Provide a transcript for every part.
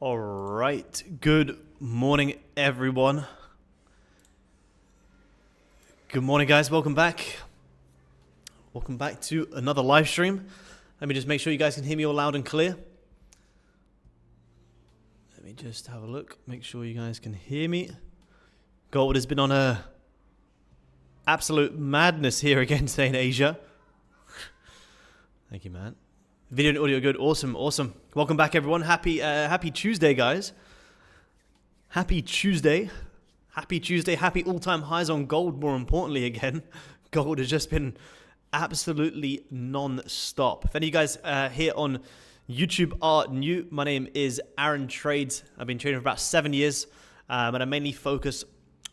All right, good morning, everyone. Good morning, guys. Welcome back. Welcome back to another live stream. Let me just make sure you guys can hear me all loud and clear. Let me just have a look. Make sure you guys can hear me. Gold has been on a absolute madness here again today in Asia. Thank you, man. Video and audio good. Awesome, awesome. Welcome back, everyone. Happy Tuesday, guys. Happy Tuesday. Happy Tuesday. Happy all-time highs on gold, more importantly, again. Gold has just been absolutely non-stop. If any of you guys here on YouTube are new, my name is Aaron Trades. I've been trading for about 7 years, and I mainly focus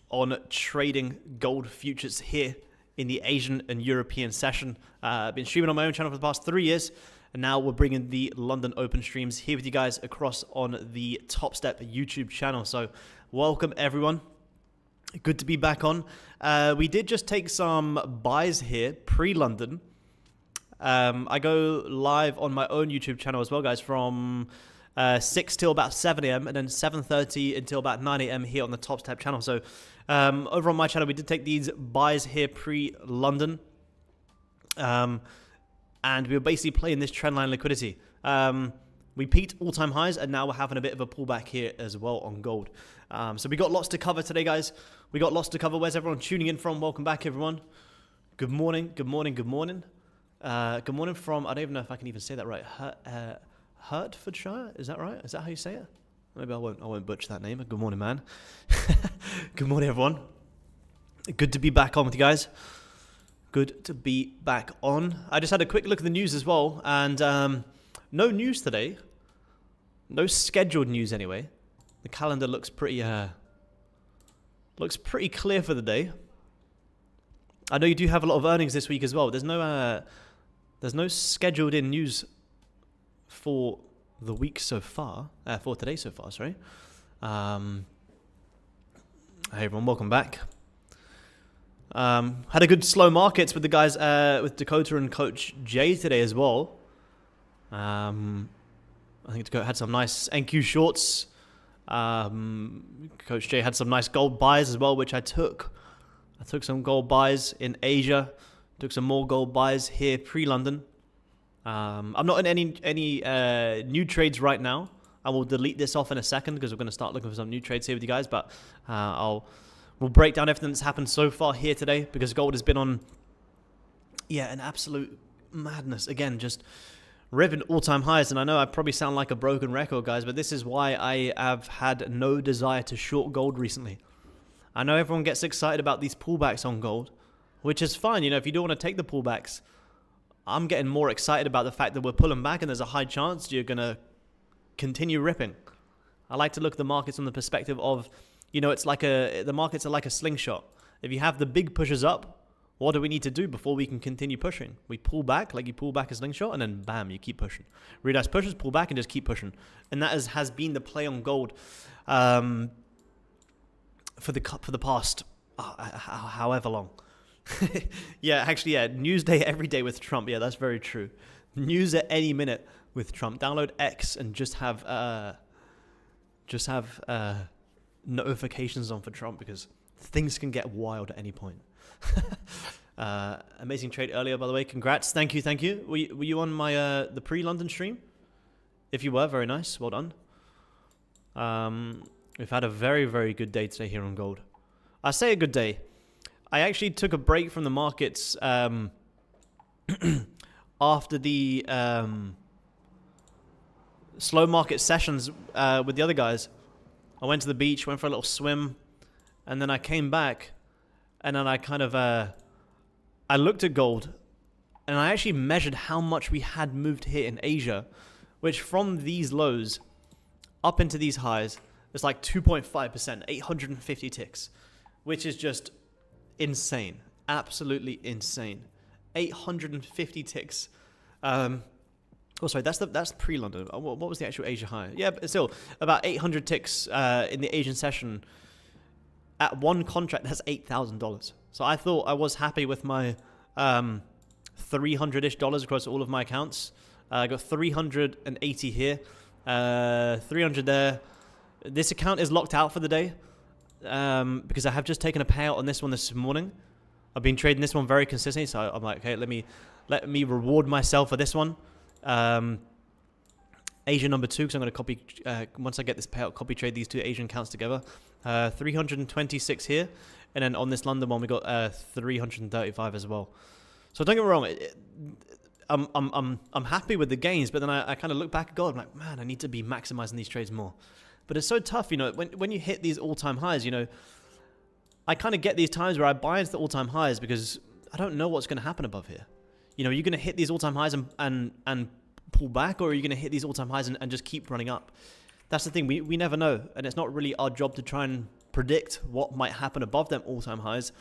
on trading gold futures here in the Asian and European session. I've been streaming on my own channel for the past 3 years, and now we're bringing the London Open streams here with you guys across on the Topstep YouTube channel. So welcome, everyone. Good to be back on. We did just take some buys here pre-London. I go live on my own YouTube channel as well, guys, from 6 till about 7 a.m. and then 7:30 until about 9 a.m. here on the Topstep channel. So over on my channel, we did take these buys here pre-London. And we were basically playing this trendline liquidity. We peaked all-time highs, and now we're having a bit of a pullback here as well on gold. So we got lots to cover today, guys. We got lots to cover. Where's everyone tuning in from? Welcome back, everyone. Good morning, good morning, good morning. Good morning from, I don't even know if I can even say that right, Hertfordshire? Is that right? Is that how you say it? Maybe I won't butcher that name. Good morning, man. Good morning, everyone. Good to be back on with you guys. Good to be back on. I just had a quick look at the news as well, and no news today. No scheduled news anyway. The calendar looks pretty clear for the day. I know you do have a lot of earnings this week as well. There's no scheduled in news for the week so far. For today so far, sorry. Hey everyone, welcome back. Had a good slow markets with the guys with Dakota and Coach Jay today as well. I think Dakota had some nice NQ shorts. Coach Jay had some nice gold buys as well, which I took. I took some gold buys in Asia. Took some more gold buys here pre-London. I'm not in any new trades right now. I will delete this off in a second because we're going to start looking for some new trades here with you guys. But we'll break down everything that's happened so far here today, because gold has been on, an absolute madness. Again, just ripping all-time highs. And I know I probably sound like a broken record, guys, but this is why I have had no desire to short gold recently. I know everyone gets excited about these pullbacks on gold, which is fine. If you don't want to take the pullbacks, I'm getting more excited about the fact that we're pulling back and there's a high chance you're going to continue ripping. I like to look at the markets from the perspective of, it's like the markets are like a slingshot. If you have the big pushes up, what do we need to do before we can continue pushing? We pull back, like you pull back a slingshot, and then bam, you keep pushing. Really nice pushes, pull back, and just keep pushing. And that has been the play on gold for the past however long. News day every day with Trump. Yeah, that's very true. News at any minute with Trump. Download X and just have notifications on for Trump, because things can get wild at any point. Amazing trade earlier, by the way. Congrats. Thank you. Were you on my the pre-London stream? If you were, very nice. Well done. We've had a very, very good day today here on gold. I say a good day. I actually took a break from the markets after the slow market sessions with the other guys. I went to the beach, went for a little swim, and then I came back, and then I kind of, I looked at gold, and I actually measured how much we had moved here in Asia, which from these lows up into these highs, it's like 2.5%, 850 ticks, which is just insane, absolutely insane. 850 ticks. Oh, sorry, that's pre-London. What was the actual Asia high? Yeah, but still, about 800 ticks in the Asian session. At one contract, that's $8,000. So I thought I was happy with my $300-ish across all of my accounts. I got 380 here. 300 there. This account is locked out for the day because I have just taken a payout on this one this morning. I've been trading this one very consistently, so I'm like, okay, let me reward myself for this one. Asia number 2, because I'm going to copy, once I get this payout, copy trade these 2 Asian accounts together. 326 here, and then on this London one we got 335 as well. So don't get me wrong, I'm happy with the gains, but then I kind of look back at God, I'm like, man, I need to be maximizing these trades more. But it's so tough, you know, when you hit these all-time highs, you know, I kind of get these times where I buy into the all-time highs because I don't know what's going to happen above here. You know, you're going to hit these all-time highs and pull back, or are you going to hit these all-time highs and just keep running up? That's the thing, we never know, and it's not really our job to try and predict what might happen above them all-time highs.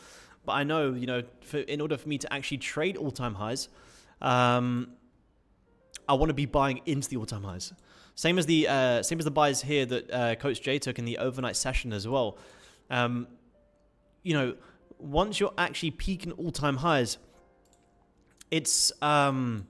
But I know, you know, in order for me to actually trade all-time highs, I want to be buying into the all-time highs. Same as the buys here that Coach Jay took in the overnight session as well. You know, once you're actually peaking all-time highs, it's the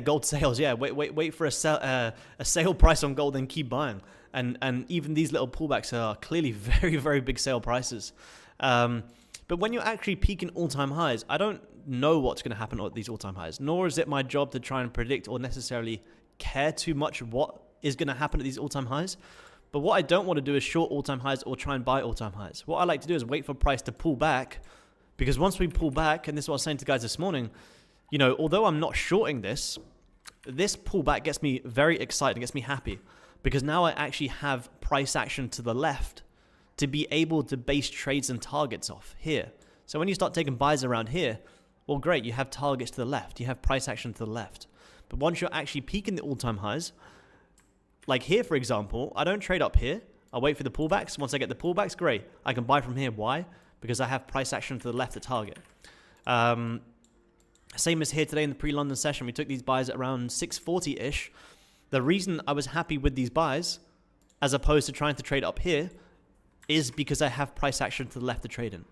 gold sales. Yeah, wait for a sale price on gold and keep buying. And even these little pullbacks are clearly very, very big sale prices. But when you're actually peaking all-time highs, I don't know what's going to happen at these all-time highs, nor is it my job to try and predict or necessarily care too much what is going to happen at these all-time highs. But what I don't want to do is short all-time highs or try and buy all-time highs. What I like to do is wait for price to pull back, because once we pull back, and this is what I was saying to guys this morning, you know, although I'm not shorting this pullback gets me very excited, gets me happy, because now I actually have price action to the left to be able to base trades and targets off here. So when you start taking buys around here, well, great, you have targets to the left, you have price action to the left. But once you're actually peaking the all-time highs, like here, for example, I don't trade up here. I wait for the pullbacks. Once I get the pullbacks, great. I can buy from here. Why? Because I have price action to the left at target. Same as here today in the pre-London session. We took these buys at around 640-ish. The reason I was happy with these buys, as opposed to trying to trade up here, is because I have price action to the left to trade in.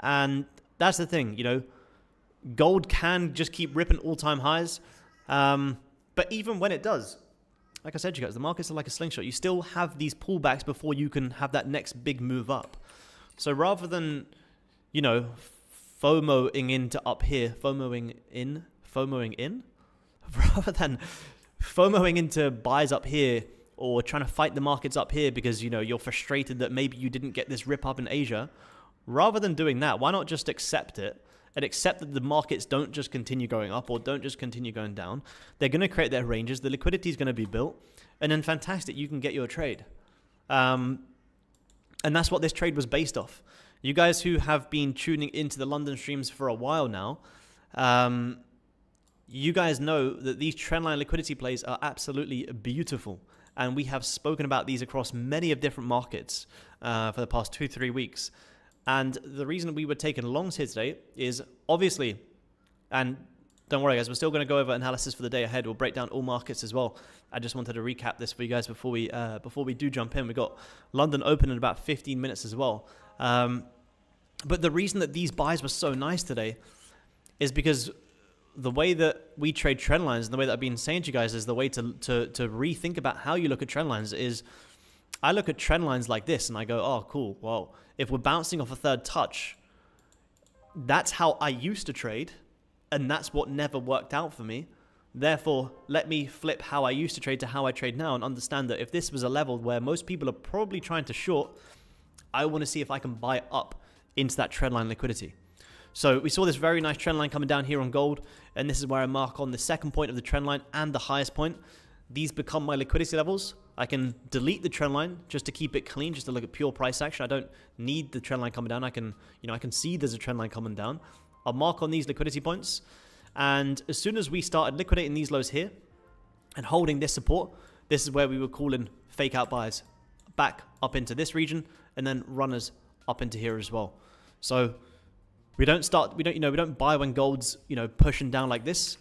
And that's the thing, you know, gold can just keep ripping all-time highs. But even when it does, like I said to you guys, the markets are like a slingshot. You still have these pullbacks before you can have that next big move up. So rather than, you know, FOMOing into up here, FOMOing in, rather than FOMOing into buys up here or trying to fight the markets up here because, you know, you're frustrated that maybe you didn't get this rip up in Asia, rather than doing that, why not just accept it and accept that the markets don't just continue going up or don't just continue going down. They're going to create their ranges. The liquidity is going to be built. And then fantastic, you can get your trade. And that's what this trade was based off. You guys who have been tuning into the London streams for a while now, you guys know that these trendline liquidity plays are absolutely beautiful. And we have spoken about these across many of different markets for the past 2-3 weeks. And the reason we were taking longs here today is obviously, and don't worry guys, we're still going to go over analysis for the day ahead. We'll break down all markets as well. I just wanted to recap this for you guys before we do jump in. We got London open in about 15 minutes as well. But the reason that these buys were so nice today is because the way that we trade trend lines and the way that I've been saying to you guys is the way to rethink about how you look at trend lines is I look at trend lines like this and I go, oh, cool. Well, if we're bouncing off a third touch, that's how I used to trade, and that's what never worked out for me. Therefore, let me flip how I used to trade to how I trade now and understand that if this was a level where most people are probably trying to short, I want to see if I can buy up into that trend line liquidity. So we saw this very nice trend line coming down here on gold, and this is where I mark on the second point of the trend line and the highest point. These become my liquidity levels. I can delete the trend line just to keep it clean, just to look at pure price action. I don't need the trend line coming down. I can see there's a trend line coming down. I'll mark on these liquidity points. And as soon as we started liquidating these lows here and holding this support, this is where we were calling fake out buys back up into this region and then runners up into here as well. So we don't buy when gold's, pushing down like this.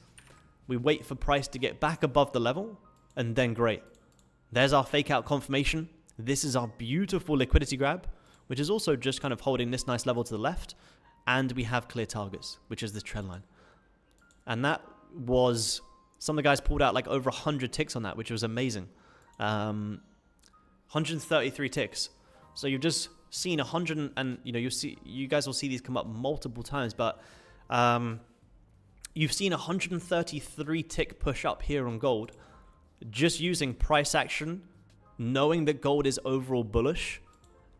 We wait for price to get back above the level and then great. There's our fake out confirmation. This is our beautiful liquidity grab, which is also just kind of holding this nice level to the left. And we have clear targets, which is this trend line. And that was Some of the guys pulled out like over 100 ticks on that, which was amazing. 133 ticks. So you've just seen 100, and you guys will see these come up multiple times, but you've seen 133 tick push up here on gold, just using price action, knowing that gold is overall bullish,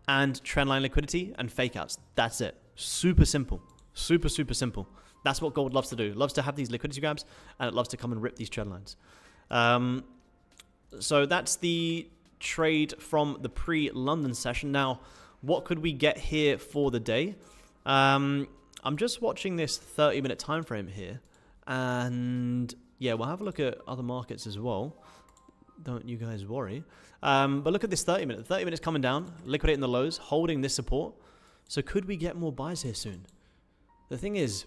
and trendline liquidity and fake outs. That's it. Super simple. Super, super simple. That's what gold loves to do. It loves to have these liquidity grabs, and it loves to come and rip these trend lines. So that's the trade from the pre-London session. Now, what could we get here for the day? I'm just watching this 30-minute time frame here, and yeah, we'll have a look at other markets as well. Don't you guys worry. But look at this 30-minute. 30 minutes coming down, liquidating the lows, holding this support. So could we get more buys here soon? The thing is,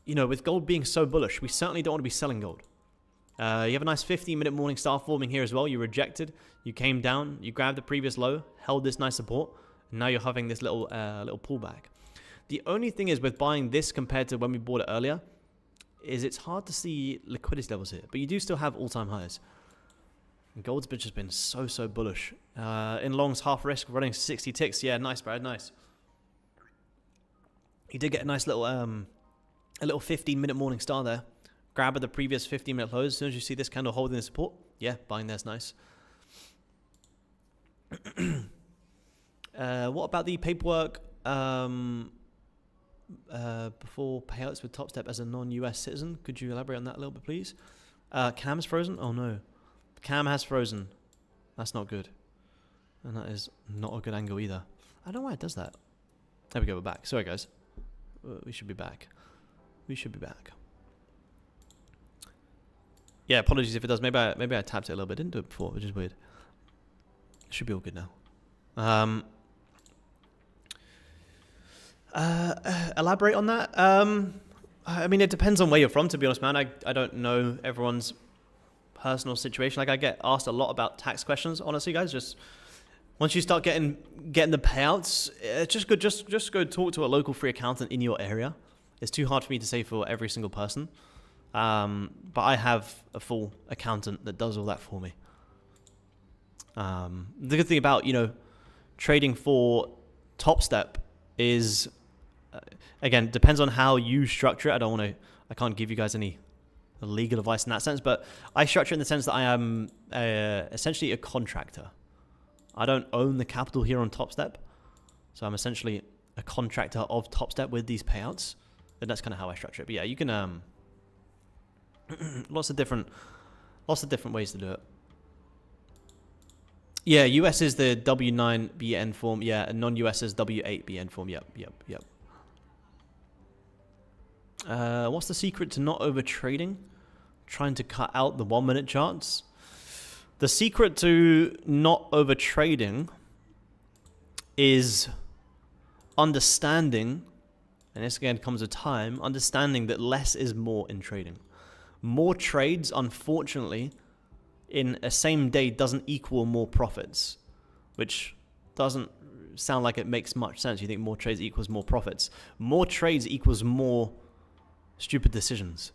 with gold being so bullish, we certainly don't want to be selling gold. You have a nice 15-minute morning star forming here as well. You rejected. You came down. You grabbed the previous low, held this nice support, and now you're having this little pullback. The only thing is with buying this compared to when we bought it earlier, is it's hard to see liquidity levels here, but you do still have all-time highs. And gold's just been so bullish. In longs, half risk, running 60 ticks. Yeah, nice, Brad, nice. You did get a nice little a little 15-minute morning star there. Grab at the previous 15-minute lows. As soon as you see this candle holding the support, yeah, buying there's nice. What about the paperwork before payouts with Topstep as a non-US citizen? Could you elaborate on that a little bit, please? Cam's frozen? Oh no. Cam has frozen. That's not good. And that is not a good angle either. I don't know why it does that. There we go, we're back. Sorry guys. We should be back. We should be back. Yeah, apologies if it does. Maybe I tapped it a little bit. Didn't do it before, which is weird. Should be all good now. Elaborate on that. I mean, it depends on where you're from, to be honest, man. I don't know everyone's personal situation. Like, I get asked a lot about tax questions, honestly, guys. Just once you start getting the payouts, just go talk to a local free accountant in your area. It's too hard for me to say for every single person. But I have a full accountant that does all that for me. The good thing about, trading for Topstep is, again, depends on how you structure it. I can't give you guys any legal advice in that sense, but I structure it in the sense that I am essentially a contractor. I don't own the capital here on Topstep, so I'm essentially a contractor of Topstep with these payouts, and that's kind of how I structure it. But yeah, you can lots of different ways to do it. Yeah, US is the W9BN form. Yeah, and non-US is W8BN form. Yep. What's the secret to not over trading? Trying to cut out the 1-minute charts. The secret to not over trading is understanding, and this again comes with time, understanding that less is more in trading. More trades, unfortunately, in a same day doesn't equal more profits, which doesn't sound like it makes much sense. You think more trades equals more profits. More trades equals more stupid decisions,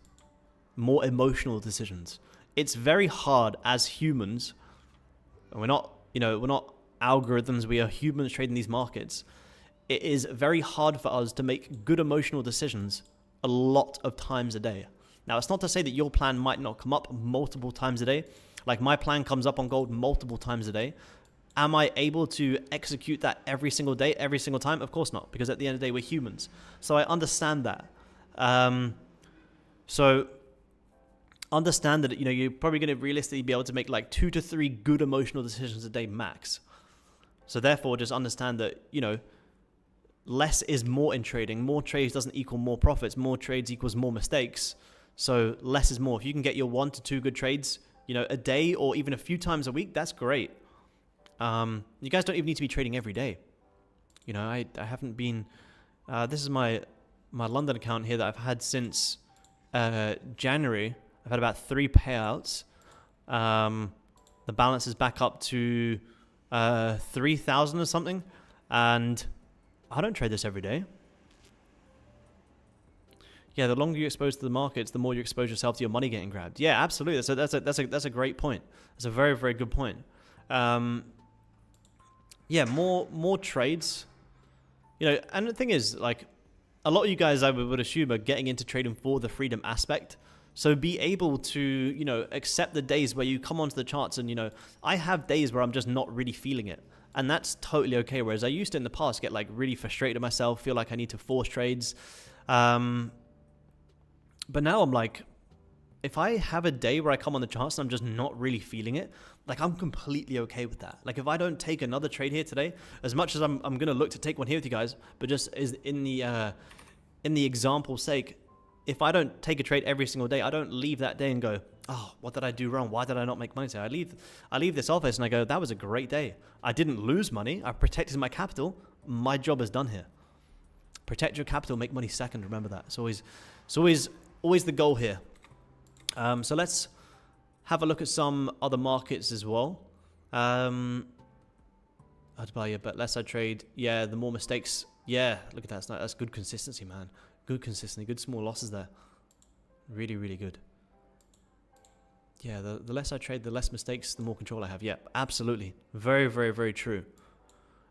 more emotional decisions. It's very hard as humans, and we're not algorithms, we are humans trading these markets. It is very hard for us to make good emotional decisions a lot of times a day. Now, it's not to say that your plan might not come up multiple times a day. Like, my plan comes up on gold multiple times a day. Am I able to execute that every single day, every single time? Of course not, because at the end of the day, we're humans. So I understand that. So understand that, you're probably going to realistically be able to make like 2 to 3 good emotional decisions a day max. So therefore, just understand that, less is more in trading. More trades doesn't equal more profits. More trades equals more mistakes. So less is more. If you can get your 1 to 2 good trades, a day or even a few times a week, that's great. You guys don't even need to be trading every day. I haven't been, this is my London account here that I've had since January. I've had about 3 payouts. The balance is back up to 3,000 or something. And I don't trade this every day. Yeah, the longer you expose to the markets, the more you expose yourself to your money getting grabbed. Yeah, absolutely. That's a great point. That's a very, very good point. Yeah, more trades. And the thing is, like, a lot of you guys, I would assume, are getting into trading for the freedom aspect. So be able to, accept the days where you come onto the charts and, I have days where I'm just not really feeling it. And that's totally okay. Whereas I used to in the past get like really frustrated with myself, feel like I need to force trades. But now I'm like, if I have a day where I come on the charts and I'm just not really feeling it, like I'm completely okay with that. Like if I don't take another trade here today, as much as I'm going to look to take one here with you guys, but just is in the example's sake, if I don't take a trade every single day, I don't leave that day and go, oh, what did I do wrong? Why did I not make money today? I leave this office and I go, that was a great day. I didn't lose money. I protected my capital. My job is done here. Protect your capital, make money second. Remember that. It's always the goal here. So let's have a look at some other markets as well. I'd buy you, but less I trade. Yeah, the more mistakes. Yeah, look at that. That's good consistency, man. Good consistency. Good small losses there. Really, really good. Yeah, the less I trade, the less mistakes, the more control I have. Yeah, absolutely. Very, very, very true.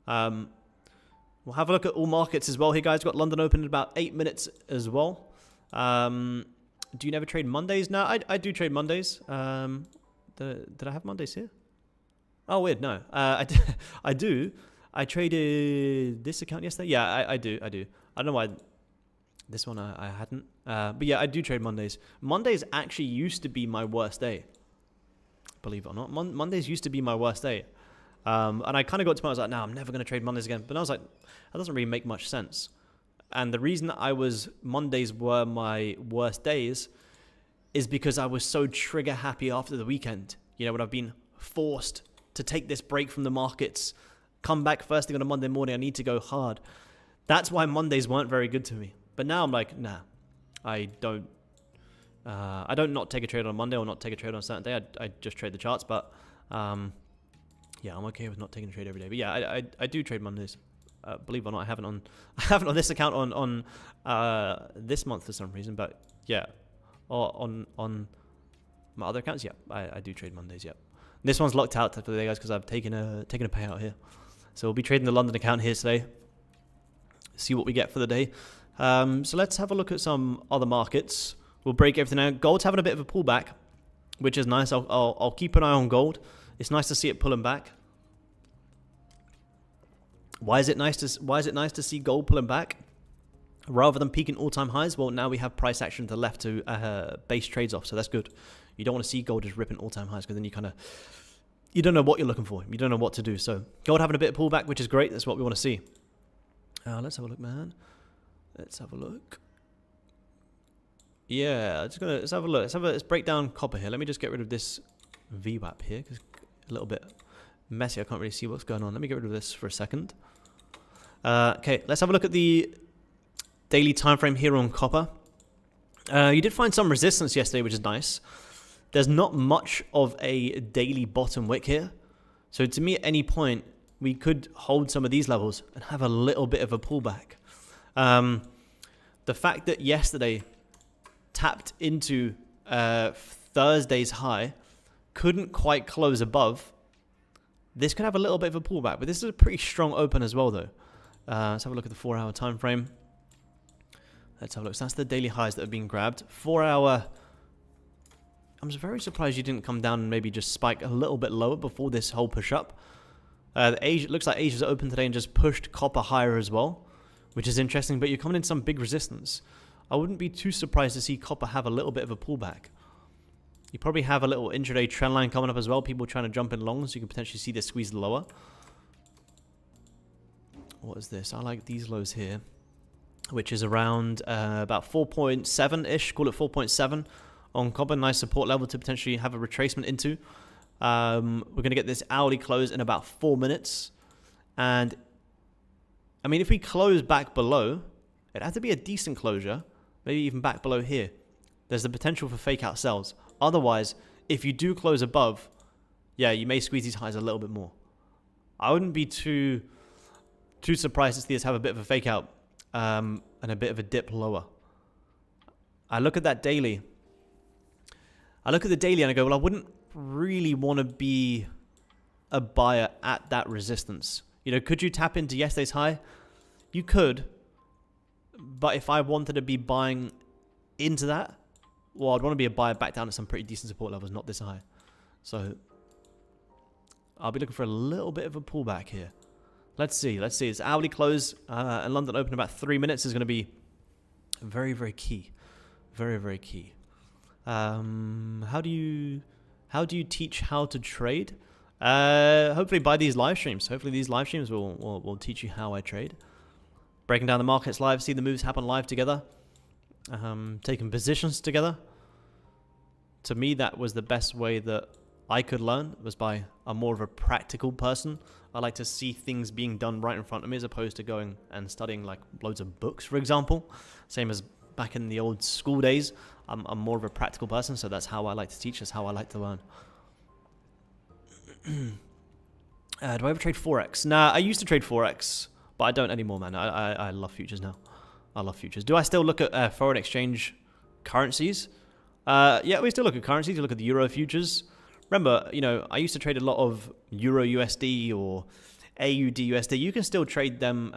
We'll have a look at all markets as well here, guys. We've got London open in about 8 minutes as well. Do you never trade Mondays? No, I do trade Mondays. Did I have Mondays here? Oh, weird. No, I do. I traded this account yesterday. Yeah, I do. I don't know why this one I hadn't. But yeah, I do trade Mondays. Mondays actually used to be my worst day. Believe it or not, Mondays used to be my worst day. And I kind of got to the point I was like, no, I'm never going to trade Mondays again. But I was like, that doesn't really make much sense. And the reason that Mondays were my worst days is because I was so trigger happy after the weekend. When I've been forced to take this break from the markets, come back first thing on a Monday morning, I need to go hard. That's why Mondays weren't very good to me. But now I'm like, nah, I don't not take a trade on Monday or not take a trade on Saturday. I just trade the charts. But yeah, I'm okay with not taking a trade every day. But yeah, I do trade Mondays. Believe it or not, I haven't on this account on this month for some reason. But yeah, or on my other accounts, yeah, I do trade Mondays. Yeah, this one's locked out for the day, guys, because I've taken a payout here. So we'll be trading the London account here today. See what we get for the day. So let's have a look at some other markets. We'll break everything out. Gold's having a bit of a pullback, which is nice. I'll keep an eye on gold. It's nice to see it pulling back. Why is it nice to see gold pulling back rather than peaking all-time highs? Well, now we have price action to the left to base trades off, so that's good. You don't want to see gold just ripping all-time highs because then you don't know what you're looking for. You don't know what to do. So gold having a bit of pullback, which is great. That's what we want to see. Let's have a look, man. Let's have a look. Yeah, let's have a look. Let's break down copper here. Let me just get rid of this VWAP here because a little bit messy. I can't really see what's going on. Let me get rid of this for a second. Okay, let's have a look at the daily time frame here on copper. You did find some resistance yesterday, which is nice. There's not much of a daily bottom wick here. So to me, at any point, we could hold some of these levels and have a little bit of a pullback. The fact that yesterday tapped into Thursday's high, couldn't quite close above. This could have a little bit of a pullback, but this is a pretty strong open as well, though. Let's have a look at the 4-hour time frame. Let's have a look. So that's the daily highs that have been grabbed. 4-hour. I'm very surprised you didn't come down and maybe just spike a little bit lower before this whole push up. It looks like Asia's open today and just pushed copper higher as well, which is interesting, but you're coming in some big resistance. I wouldn't be too surprised to see copper have a little bit of a pullback. You probably have a little intraday trend line coming up as well. People trying to jump in long, so you can potentially see this squeeze lower. What is this? I like these lows here, which is around about 4.7-ish. Call it 4.7 on copper. Nice support level to potentially have a retracement into. We're going to get this hourly close in about 4 minutes. And, I mean, if we close back below, it'd have to be a decent closure. Maybe even back below here. There's the potential for fake out sells. Otherwise, if you do close above, yeah, you may squeeze these highs a little bit more. I wouldn't be too surprised to see us have a bit of a fake out and a bit of a dip lower. I look at that daily. I look at the daily and I go, well, I wouldn't really want to be a buyer at that resistance. You know, could you tap into yesterday's high? You could. But if I wanted to be buying into that, well, I'd want to be a buyer back down at some pretty decent support levels, not this high. So I'll be looking for a little bit of a pullback here. Let's see. It's hourly close and London open in about 3 minutes is going to be very, very key. Very, very key. How do you teach how to trade? Hopefully by these live streams. Hopefully these live streams will teach you how I trade. Breaking down the markets live, see the moves happen live together. Taking positions together. To me, that was the best way that I could learn, was by a more of a practical person. I like to see things being done right in front of me as opposed to going and studying like loads of books, for example. Same as back in the old school days. I'm more of a practical person, so that's how I like to teach. That's how I like to learn. Do I ever trade Forex? Nah, I used to trade Forex, but I don't anymore, man. I love futures now. I love futures. Do I still look at foreign exchange currencies? Yeah, we still look at currencies. You look at the Euro futures. Remember, you know, I used to trade a lot of Euro USD or AUD USD. You can still trade them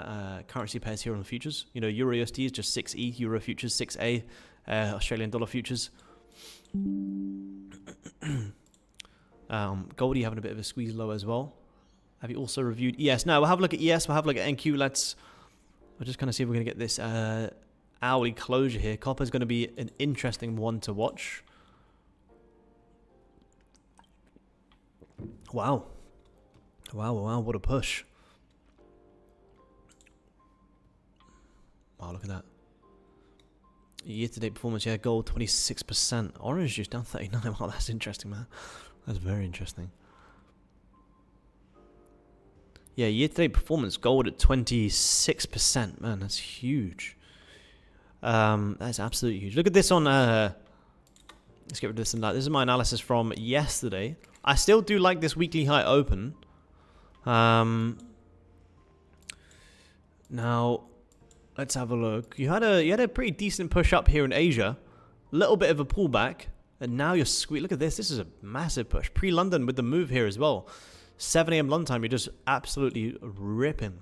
currency pairs here on the futures. You know, Euro USD is just 6E, Euro futures 6A, Australian dollar futures. Goldie having a bit of a squeeze low as well. Have you also reviewed ES? No, we'll have a look at ES. We'll have a look at NQ. We'll just kind of see if we're going to get this hourly closure here. Copper's going to be an interesting one to watch. Wow. Wow, what a push. Wow, look at that. Year-to-date performance, yeah, gold 26%. Orange juice down 39%. Wow, that's interesting, man. That's very interesting. Yeah, year-to-date performance, gold at 26%. Man, that's huge. That's absolutely huge. Look at this on... let's get rid of this and that. This is my analysis from yesterday. I still do like this weekly high open. Now, let's have a look. You had a pretty decent push up here in Asia. A little bit of a pullback. And now you're squeezed. Look at this. This is a massive push. Pre-London with the move here as well. 7 a.m. London time. You're just absolutely ripping.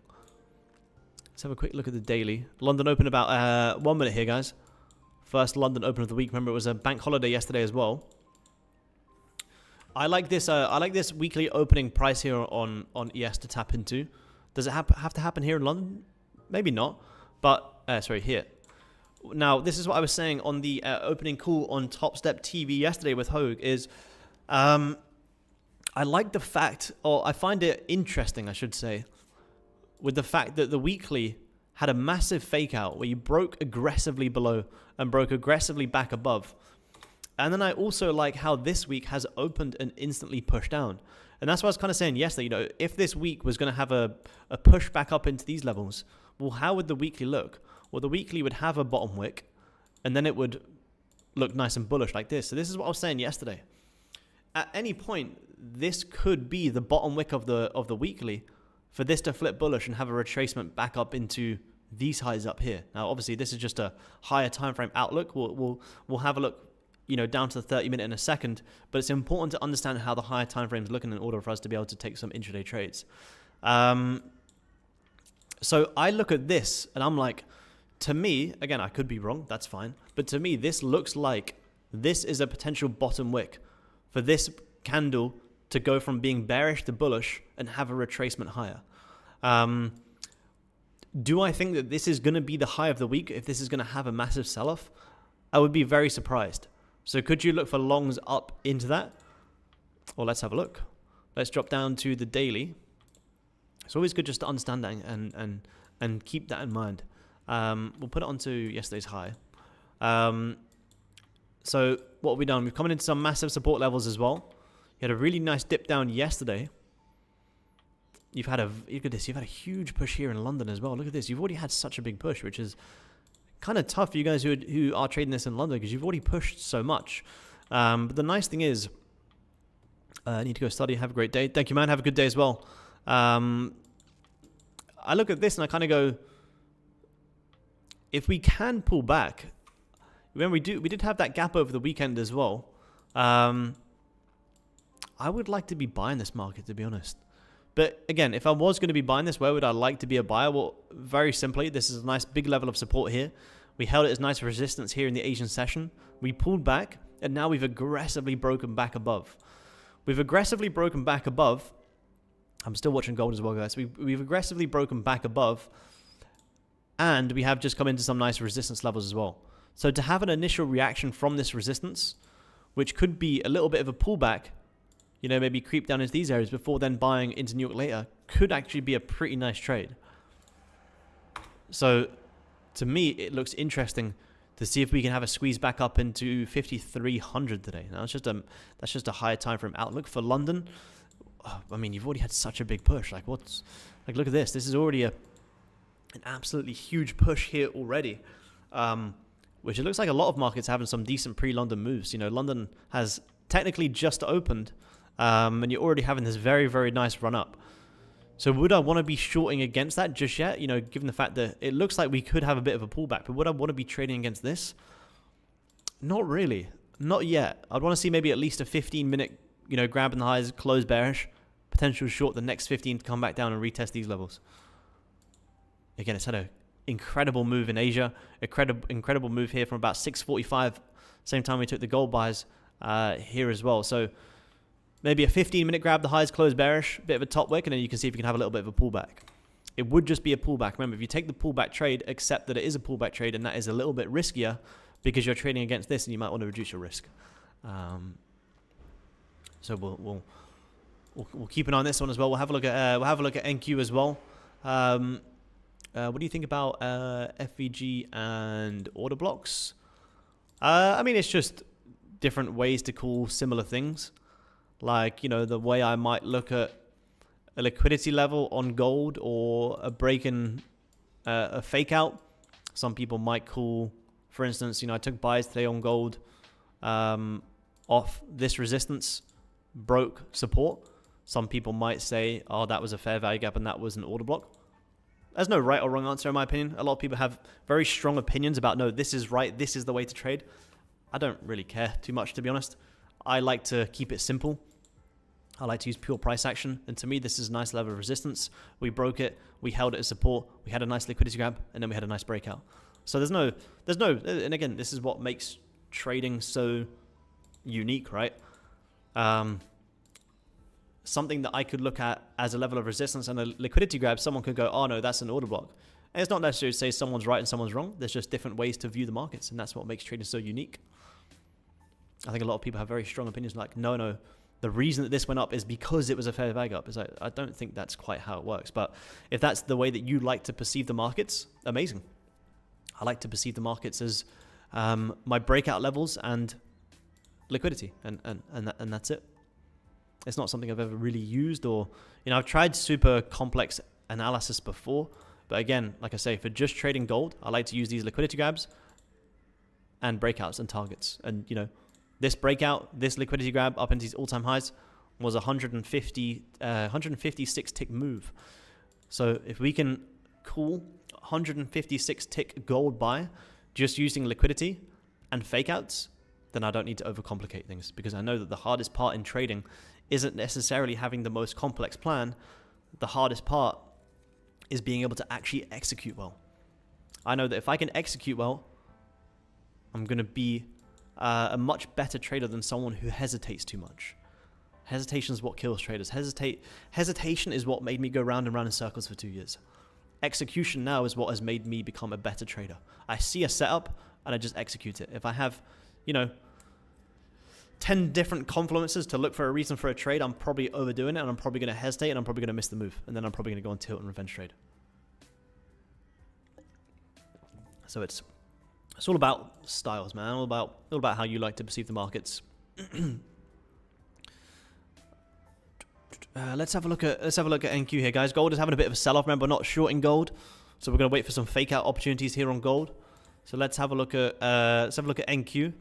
Let's have a quick look at the daily. London open about 1 minute here, guys. First London open of the week. Remember, it was a bank holiday yesterday as well. I like this. I like this weekly opening price here on ES to tap into. Does it have to happen here in London? Maybe not. But sorry, here. Now, this is what I was saying on the opening call on TopstepTV yesterday with Hogue. Is I like the fact, or I find it interesting, I should say, with the fact that the weekly had a massive fake out where you broke aggressively below and broke aggressively back above. And then I also like how this week has opened and instantly pushed down. And that's what I was kind of saying yesterday. You know, if this week was going to have a push back up into these levels, well, how would the weekly look? Well, the weekly would have a bottom wick, and then it would look nice and bullish like this. So this is what I was saying yesterday. At any point, this could be the bottom wick of the weekly for this to flip bullish and have a retracement back up into these highs up here. Now, obviously, this is just a higher time frame outlook. We'll have a look, you know, down to the 30-minute in a second, but it's important to understand how the higher time frame is looking in order for us to be able to take some intraday trades. So I look at this and I'm like, to me, again, I could be wrong, that's fine, but to me, this looks like this is a potential bottom wick for this candle to go from being bearish to bullish and have a retracement higher. Do I think that this is going to be the high of the week if this is going to have a massive sell-off? I would be very surprised. So could you look for longs up into that? Well, let's have a look. Let's drop down to the daily. It's always good just to understand that and keep that in mind. We'll put it onto yesterday's high. So what have we done? We've come into some massive support levels as well. You had a really nice dip down yesterday. Look at this. You've had a huge push here in London as well. Look at this. You've already had such a big push, which is kind of tough for you guys who are trading this in London because you've already pushed so much. But the nice thing is, I need to go study. Have a great day. Thank you, man. Have a good day as well. I look at this and I kind of go, if we can pull back, when we did have that gap over the weekend as well. I would like to be buying this market, to be honest. But again, if I was going to be buying this, where would I like to be a buyer? Well, very simply, this is a nice big level of support here. We held it as nice resistance here in the Asian session. We pulled back, and now we've aggressively broken back above. We've aggressively broken back above. I'm still watching gold as well, guys. We've aggressively broken back above, and we have just come into some nice resistance levels as well. So to have an initial reaction from this resistance, which could be a little bit of a pullback, you know, maybe creep down into these areas before then buying into New York later, could actually be a pretty nice trade. So to me, it looks interesting to see if we can have a squeeze back up into 5,300 today. Now, that's just a higher time frame outlook for London. I mean, you've already had such a big push. Like, look at this. This is already an absolutely huge push here already. Which it looks like a lot of markets having some decent pre-London moves. You know, London has technically just opened, and you're already having this very, very nice run up. So would I want to be shorting against that just yet? You know, given the fact that it looks like we could have a bit of a pullback, but would I want to be trading against this? Not really. Not yet. I'd want to see maybe at least a 15-minute, you know, grabbing the highs, close bearish, potential short the next 15 to come back down and retest these levels. Again, it's had an incredible move in Asia, incredible move here from about 6:45, same time we took the gold buys here as well. So maybe a 15-minute grab the highs, close bearish, bit of a top wick, and then you can see if you can have a little bit of a pullback. It would just be a pullback. Remember, if you take the pullback trade, accept that it is a pullback trade, and that is a little bit riskier because you're trading against this, and you might want to reduce your risk. So we'll keep an eye on this one as well. We'll have a look at NQ as well. What do you think about FVG and order blocks? I mean, it's just different ways to call similar things. Like, you know, the way I might look at a liquidity level on gold or a break in a fake out. Some people might call, for instance, you know, I took buys today on gold off this resistance, broke support. Some people might say, oh, that was a fair value gap and that was an order block. There's no right or wrong answer in my opinion. A lot of people have very strong opinions about, no, this is right, this is the way to trade. I don't really care too much, to be honest. I like to keep it simple. I like to use pure price action. And to me, this is a nice level of resistance. We broke it. We held it as support. We had a nice liquidity grab. And then we had a nice breakout. So there's no, and again, this is what makes trading so unique, right? Something that I could look at as a level of resistance and a liquidity grab, someone could go, oh no, that's an order block. And it's not necessarily to say someone's right and someone's wrong. There's just different ways to view the markets. And that's what makes trading so unique. I think a lot of people have very strong opinions like, no, the reason that this went up is because it was a fair value up. It's like, I don't think that's quite how it works. But if that's the way that you like to perceive the markets, amazing. I like to perceive the markets as my breakout levels and liquidity. And that's it. It's not something I've ever really used or, you know, I've tried super complex analysis before. But again, like I say, for just trading gold, I like to use these liquidity grabs and breakouts and targets. And, you know, this breakout, this liquidity grab up into these all-time highs was 156 tick move. So if we can call 156 tick gold buy just using liquidity and fake outs, then I don't need to overcomplicate things, because I know that the hardest part in trading isn't necessarily having the most complex plan. The hardest part is being able to actually execute well. I know that if I can execute well, I'm going to be a much better trader than someone who hesitates too much. Hesitation is what kills traders. Hesitation is what made me go round and round in circles for 2 years. Execution now is what has made me become a better trader. I see a setup and I just execute it. If I have, you know, 10 different confluences to look for a reason for a trade, I'm probably overdoing it and I'm probably going to hesitate and I'm probably going to miss the move. And then I'm probably going to go on tilt and revenge trade. So it's all about styles, man. All about how you like to perceive the markets. Let's have a look at NQ here, guys. Gold is having a bit of a sell-off. Remember, we're not shorting gold, so we're going to wait for some fake out opportunities here on gold. So let's have a look at NQ.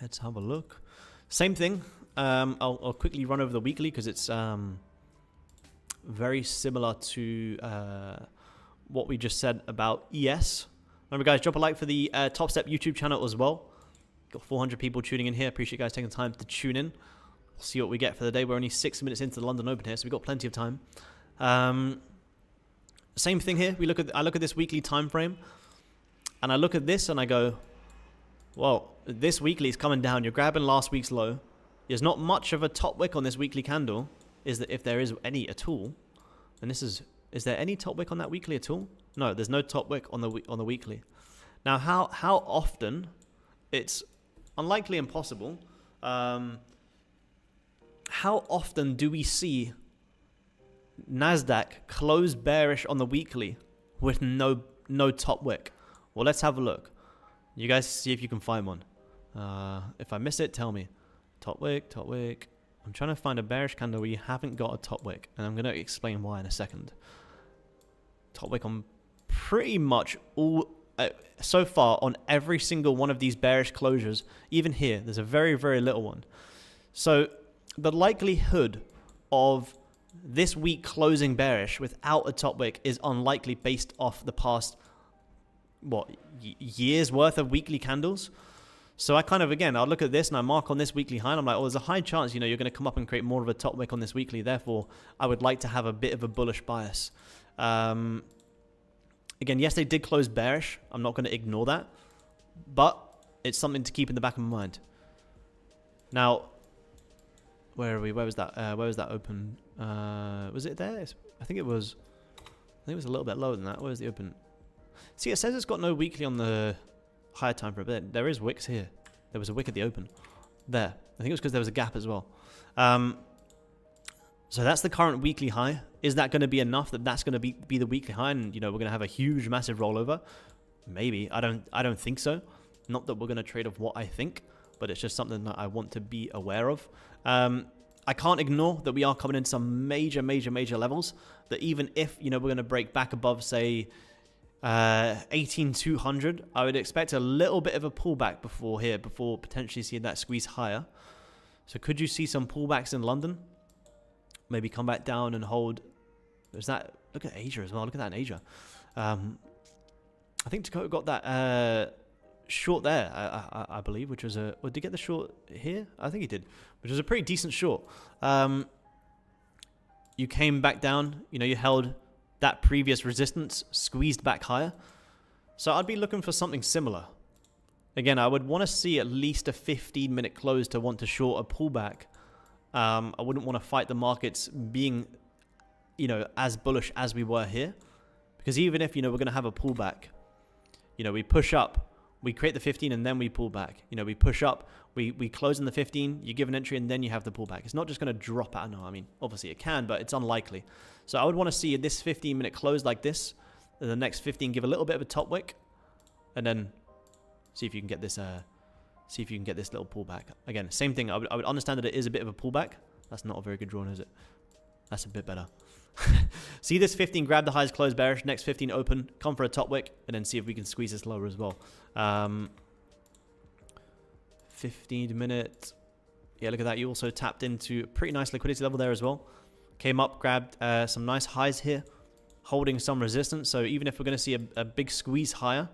Let's have a look. Same thing. I'll quickly run over the weekly because it's very similar to what we just said about ES. Remember, guys, drop a like for the Topstep YouTube channel as well. Got 400 people tuning in here. Appreciate you guys taking the time to tune in. We'll see what we get for the day. We're only 6 minutes into the London Open here, so we've got plenty of time. Same thing here. I look at this weekly time frame, and I look at this and I go, well, this weekly is coming down. You're grabbing last week's low. There's not much of a top wick on this weekly candle, is that if there is any at all. And this is there any top wick on that weekly at all? No, there's no top wick on the weekly. Now, how often? It's unlikely impossible. How often do we see Nasdaq close bearish on the weekly with no top wick? Well, let's have a look. You guys see if you can find one. If I miss it, tell me. Top wick, top wick. I'm trying to find a bearish candle where you haven't got a top wick, and I'm going to explain why in a second. Top wick on pretty much all, so far on every single one of these bearish closures. Even here, there's a very, very little one. So the likelihood of this week closing bearish without a top wick is unlikely based off the past, what, years worth of weekly candles. So I kind of, again, I'll look at this and I mark on this weekly high and I'm like, oh, there's a high chance, you're going to come up and create more of a top wick on this weekly. Therefore, I would like to have a bit of a bullish bias. Again, yes, they did close bearish. I'm not going to ignore that. But it's something to keep in the back of my mind. Now, where are we? Where was that? Where was that open? Was it there? I think it was a little bit lower than that. Where's the open? See, it says it's got no weekly on the higher time frame, but there is wicks here. There was a wick at the open. There. I think it was because there was a gap as well. So that's the current weekly high. Is that going to be enough that that's going to be the weekly high and, we're going to have a huge, massive rollover? Maybe. I don't think so. Not that we're going to trade off what I think, but it's just something that I want to be aware of. I can't ignore that we are coming in some major, major, major levels that even if, we're going to break back above, say, 18,200, I would expect a little bit of a pullback before potentially seeing that squeeze higher. So could you see some pullbacks in London? Maybe come back down and hold. There's that. Look at Asia as well. Look at that in Asia. I think Dakota got that short there, I believe, which was a... Well, did he get the short here? I think he did, which was a pretty decent short. You came back down. You held that previous resistance, squeezed back higher. So I'd be looking for something similar. Again, I would want to see at least a 15-minute close to want to short a pullback. I wouldn't want to fight the markets being, as bullish as we were here. Because even if, we're going to have a pullback, we push up, we create the 15 and then we pull back. We push up, we close in the 15, you give an entry and then you have the pullback. It's not just going to drop out. No, I mean, obviously it can, but it's unlikely. So I would want to see this 15-minute close like this, and the next 15 give a little bit of a top wick, and then see if you can get this little pullback. Again, same thing. I would understand that it is a bit of a pullback. That's not a very good drawing, is it? That's a bit better. See this 15, grab the highs, close bearish. Next 15 open, come for a top wick, and then see if we can squeeze this lower as well. 15-minute. Yeah, look at that. You also tapped into a pretty nice liquidity level there as well. Came up, grabbed some nice highs here, holding some resistance. So even if we're going to see a big squeeze higher,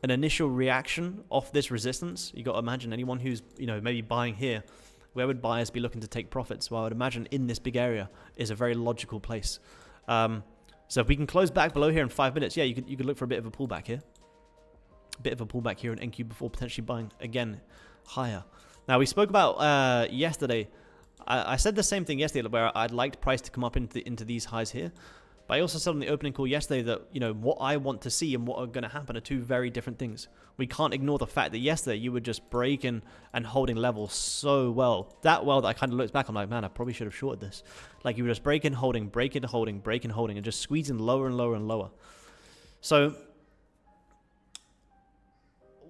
an initial reaction off this resistance, you got to imagine anyone who's maybe buying here, where would buyers be looking to take profits? Well, I would imagine in this big area is a very logical place. So if we can close back below here in 5 minutes, yeah, you could look for a bit of a pullback here. A bit of a pullback here in NQ before potentially buying again higher. Now we spoke about yesterday. I said the same thing yesterday where I'd liked price to come up into these highs here. But I also said on the opening call yesterday that, what I want to see and what are going to happen are two very different things. We can't ignore the fact that yesterday you were just breaking and holding levels so well. That well that I kind of looked back, I'm like, man, I probably should have shorted this. Like you were just breaking, holding, breaking, holding, breaking, holding, and just squeezing lower and lower and lower. So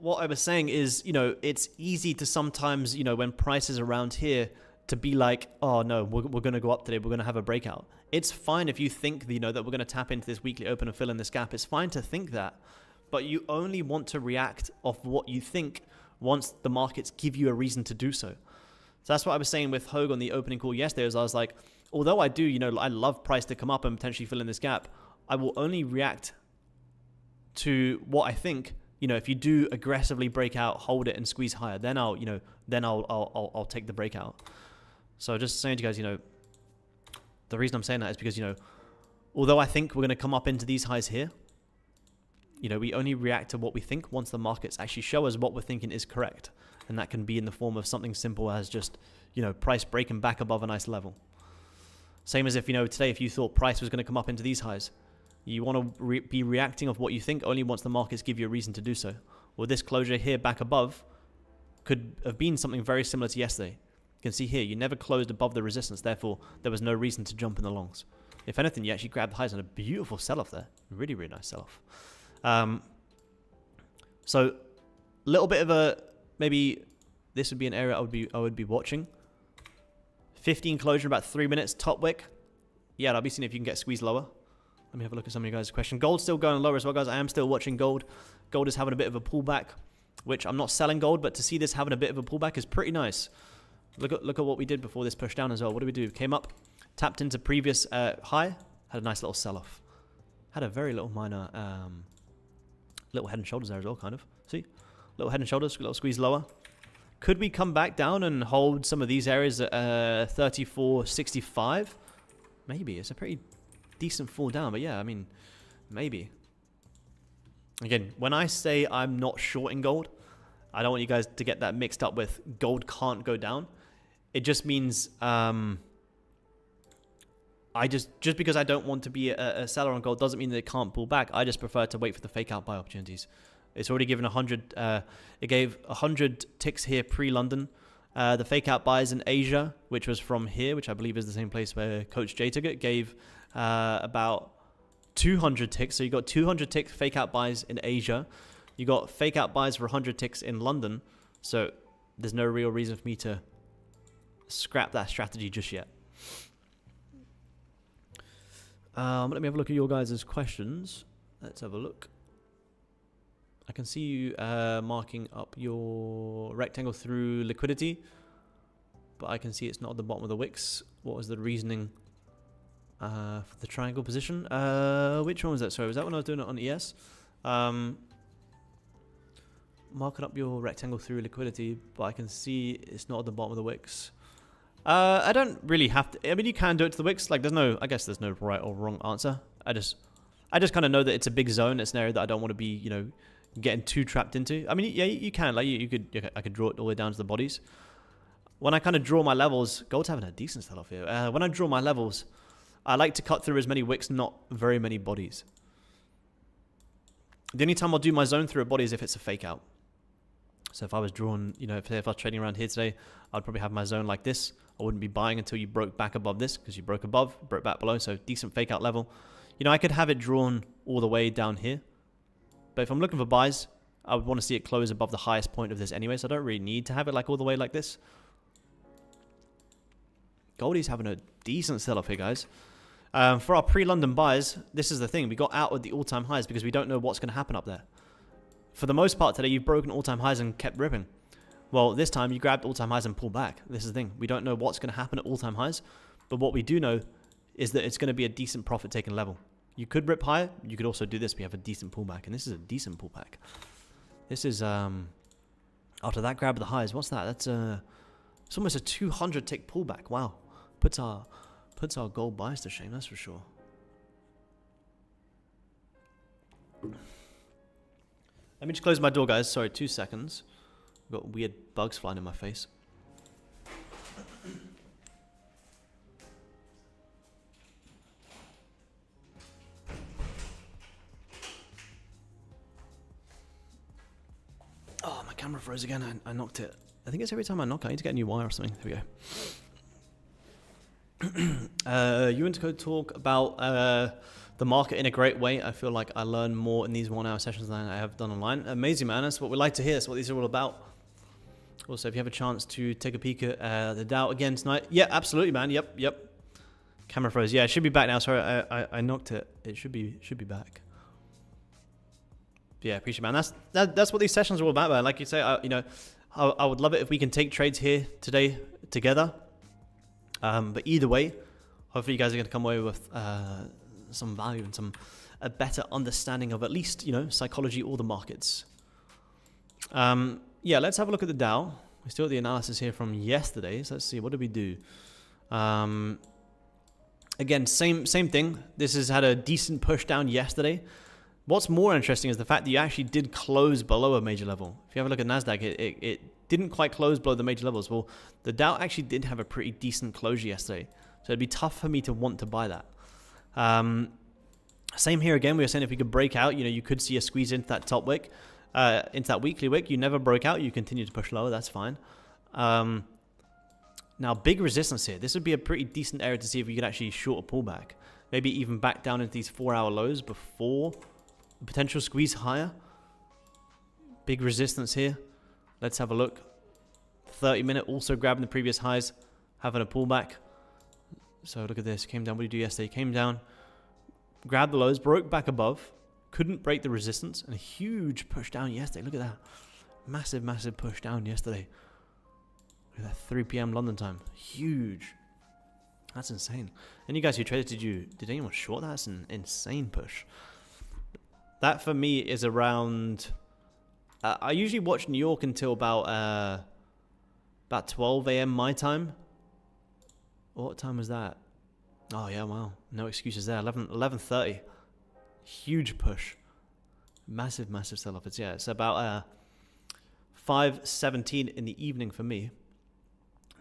what I was saying is, it's easy to sometimes, when price is around here, to be like, oh no, we're going to go up today, we're going to have a breakout. It's fine if you think, that we're going to tap into this weekly open and fill in this gap. It's fine to think that, but you only want to react off what you think once the markets give you a reason to do so. So that's what I was saying with Hogue on the opening call yesterday, is I was like, although I do, I love price to come up and potentially fill in this gap, I will only react to what I think, if you do aggressively break out, hold it and squeeze higher, then I'll take the breakout. So just saying to you guys, the reason I'm saying that is because, although I think we're going to come up into these highs here, we only react to what we think once the markets actually show us what we're thinking is correct. And that can be in the form of something simple as just, price breaking back above a nice level. Same as if, today, if you thought price was going to come up into these highs, you want to be reacting of what you think only once the markets give you a reason to do so. Well, this closure here back above could have been something very similar to yesterday. You can see here, you never closed above the resistance. Therefore, there was no reason to jump in the longs. If anything, you actually grabbed the highs on a beautiful sell-off there. Really, really nice sell-off. So, a little bit of a, maybe this would be an area I would be watching. 15 closure in about 3 minutes. Top wick. Yeah, I'll be seeing if you can get squeezed lower. Let me have a look at some of you guys' questions. Gold's still going lower as well, guys. I am still watching gold. Gold is having a bit of a pullback, which I'm not selling gold, but to see this having a bit of a pullback is pretty nice. Look at what we did before this push down as well. What did we do? Came up, tapped into previous high, had a nice little sell-off. Had a very little minor, little head and shoulders there as well, kind of. See? Little head and shoulders, little squeeze lower. Could we come back down and hold some of these areas at 34.65? Maybe. It's a pretty decent fall down, but yeah, I mean, maybe. Again, when I say I'm not shorting gold, I don't want you guys to get that mixed up with gold can't go down. It just means just because I don't want to be a seller on gold doesn't mean that it can't pull back. I just prefer to wait for the fake out buy opportunities. It's already given 100. It gave 100 ticks here pre-London. The fake out buys in Asia, which was from here, which I believe is the same place where Coach J took it, gave about 200 ticks. So you got 200 tick fake out buys in Asia. You got fake out buys for 100 ticks in London. So there's no real reason for me to scrap that strategy just yet. Let me have a look at your guys' questions. Let's have a look. I can see you marking up your rectangle through liquidity, but I can see it's not at the bottom of the wicks. What was the reasoning for the triangle position? Which one was that? Sorry, was that when I was doing it on ES? Marking up your rectangle through liquidity, but I can see it's not at the bottom of the wicks. I don't really have to. I mean, you can do it to the wicks. Like, I guess there's no right or wrong answer. I just kind of know that it's a big zone. It's an area that I don't want to be, getting too trapped into. I mean, yeah, you can. Like, I could draw it all the way down to the bodies. When I kind of draw my levels, gold's having a decent sell off here. When I draw my levels, I like to cut through as many wicks, not very many bodies. The only time I'll do my zone through a body is if it's a fake out. So if I was drawn, if I was trading around here today, I'd probably have my zone like this. I wouldn't be buying until you broke back above this, because you broke above, broke back below, so decent fake out level. I could have it drawn all the way down here. But if I'm looking for buys, I would want to see it close above the highest point of this anyway, so I don't really need to have it like all the way like this. Goldie's having a decent sell-off here, guys. For our pre-London buys, this is the thing. We got out at the all-time highs because we don't know what's going to happen up there. For the most part today, you've broken all-time highs and kept ripping. Well, this time you grabbed all-time highs and pulled back. This is the thing. We don't know what's going to happen at all-time highs, but what we do know is that it's going to be a decent profit-taking level. You could rip higher. You could also do this. We have a decent pullback, and this is a decent pullback. This is, after that grab of the highs, what's that? That's it's almost a 200 tick pullback. Wow. Puts our gold buys to shame, that's for sure. Let me just close my door, guys. Sorry, 2 seconds. I've got weird bugs flying in my face. Oh, my camera froze again. I knocked it. I think it's every time I knock, I need to get a new wire or something. There we go. You want to talk about the market in a great way. I feel like I learn more in these 1 hour sessions than I have done online. Amazing, man. That's what we like to hear. That's what these are all about. Also, if you have a chance to take a peek at the Dow again tonight. Yeah, absolutely, man. Yep. Camera froze. Yeah, it should be back now. Sorry, I knocked it. It should be back. Yeah, appreciate it, man. That's what these sessions are all about, man. Like you say, I would love it if we can take trades here today together. But either way, hopefully you guys are going to come away with some value and some a better understanding of at least, you know, psychology or the markets. Yeah, let's have a look at the Dow. We still got the analysis here from yesterday. So let's see, what did we do? Again, same thing. This has had a decent push down yesterday. What's more interesting is the fact that you actually did close below a major level. If you have a look at NASDAQ, it didn't quite close below the major levels. Well, the Dow actually did have a pretty decent closure yesterday. So it'd be tough for me to want to buy that. Same here again. We were saying if we could break out, you know, you could see a squeeze into that top wick, into that weekly wick. You never broke out. You continue to push lower. That's fine. Now, big resistance here. This would be a pretty decent area to see if we could actually short a pullback. Maybe even back down into these 4-hour lows before a potential squeeze higher. Big resistance here. Let's have a look. 30-minute also grabbing the previous highs, having a pullback. So look at this. Came down. What did you do yesterday? Came down, grabbed the lows, broke back above, couldn't break the resistance, and a huge push down yesterday. Look at that. Massive, massive push down yesterday. Look at that, 3 p.m. London time. Huge. That's insane. And you guys who traded, did anyone short that? That's an insane push. That for me is around... I usually watch New York until about 12 a.m. my time. What time was that? Oh yeah, wow. No excuses there. 11:30. Huge push. Massive, massive sell-off. It's about 5:17 in the evening for me.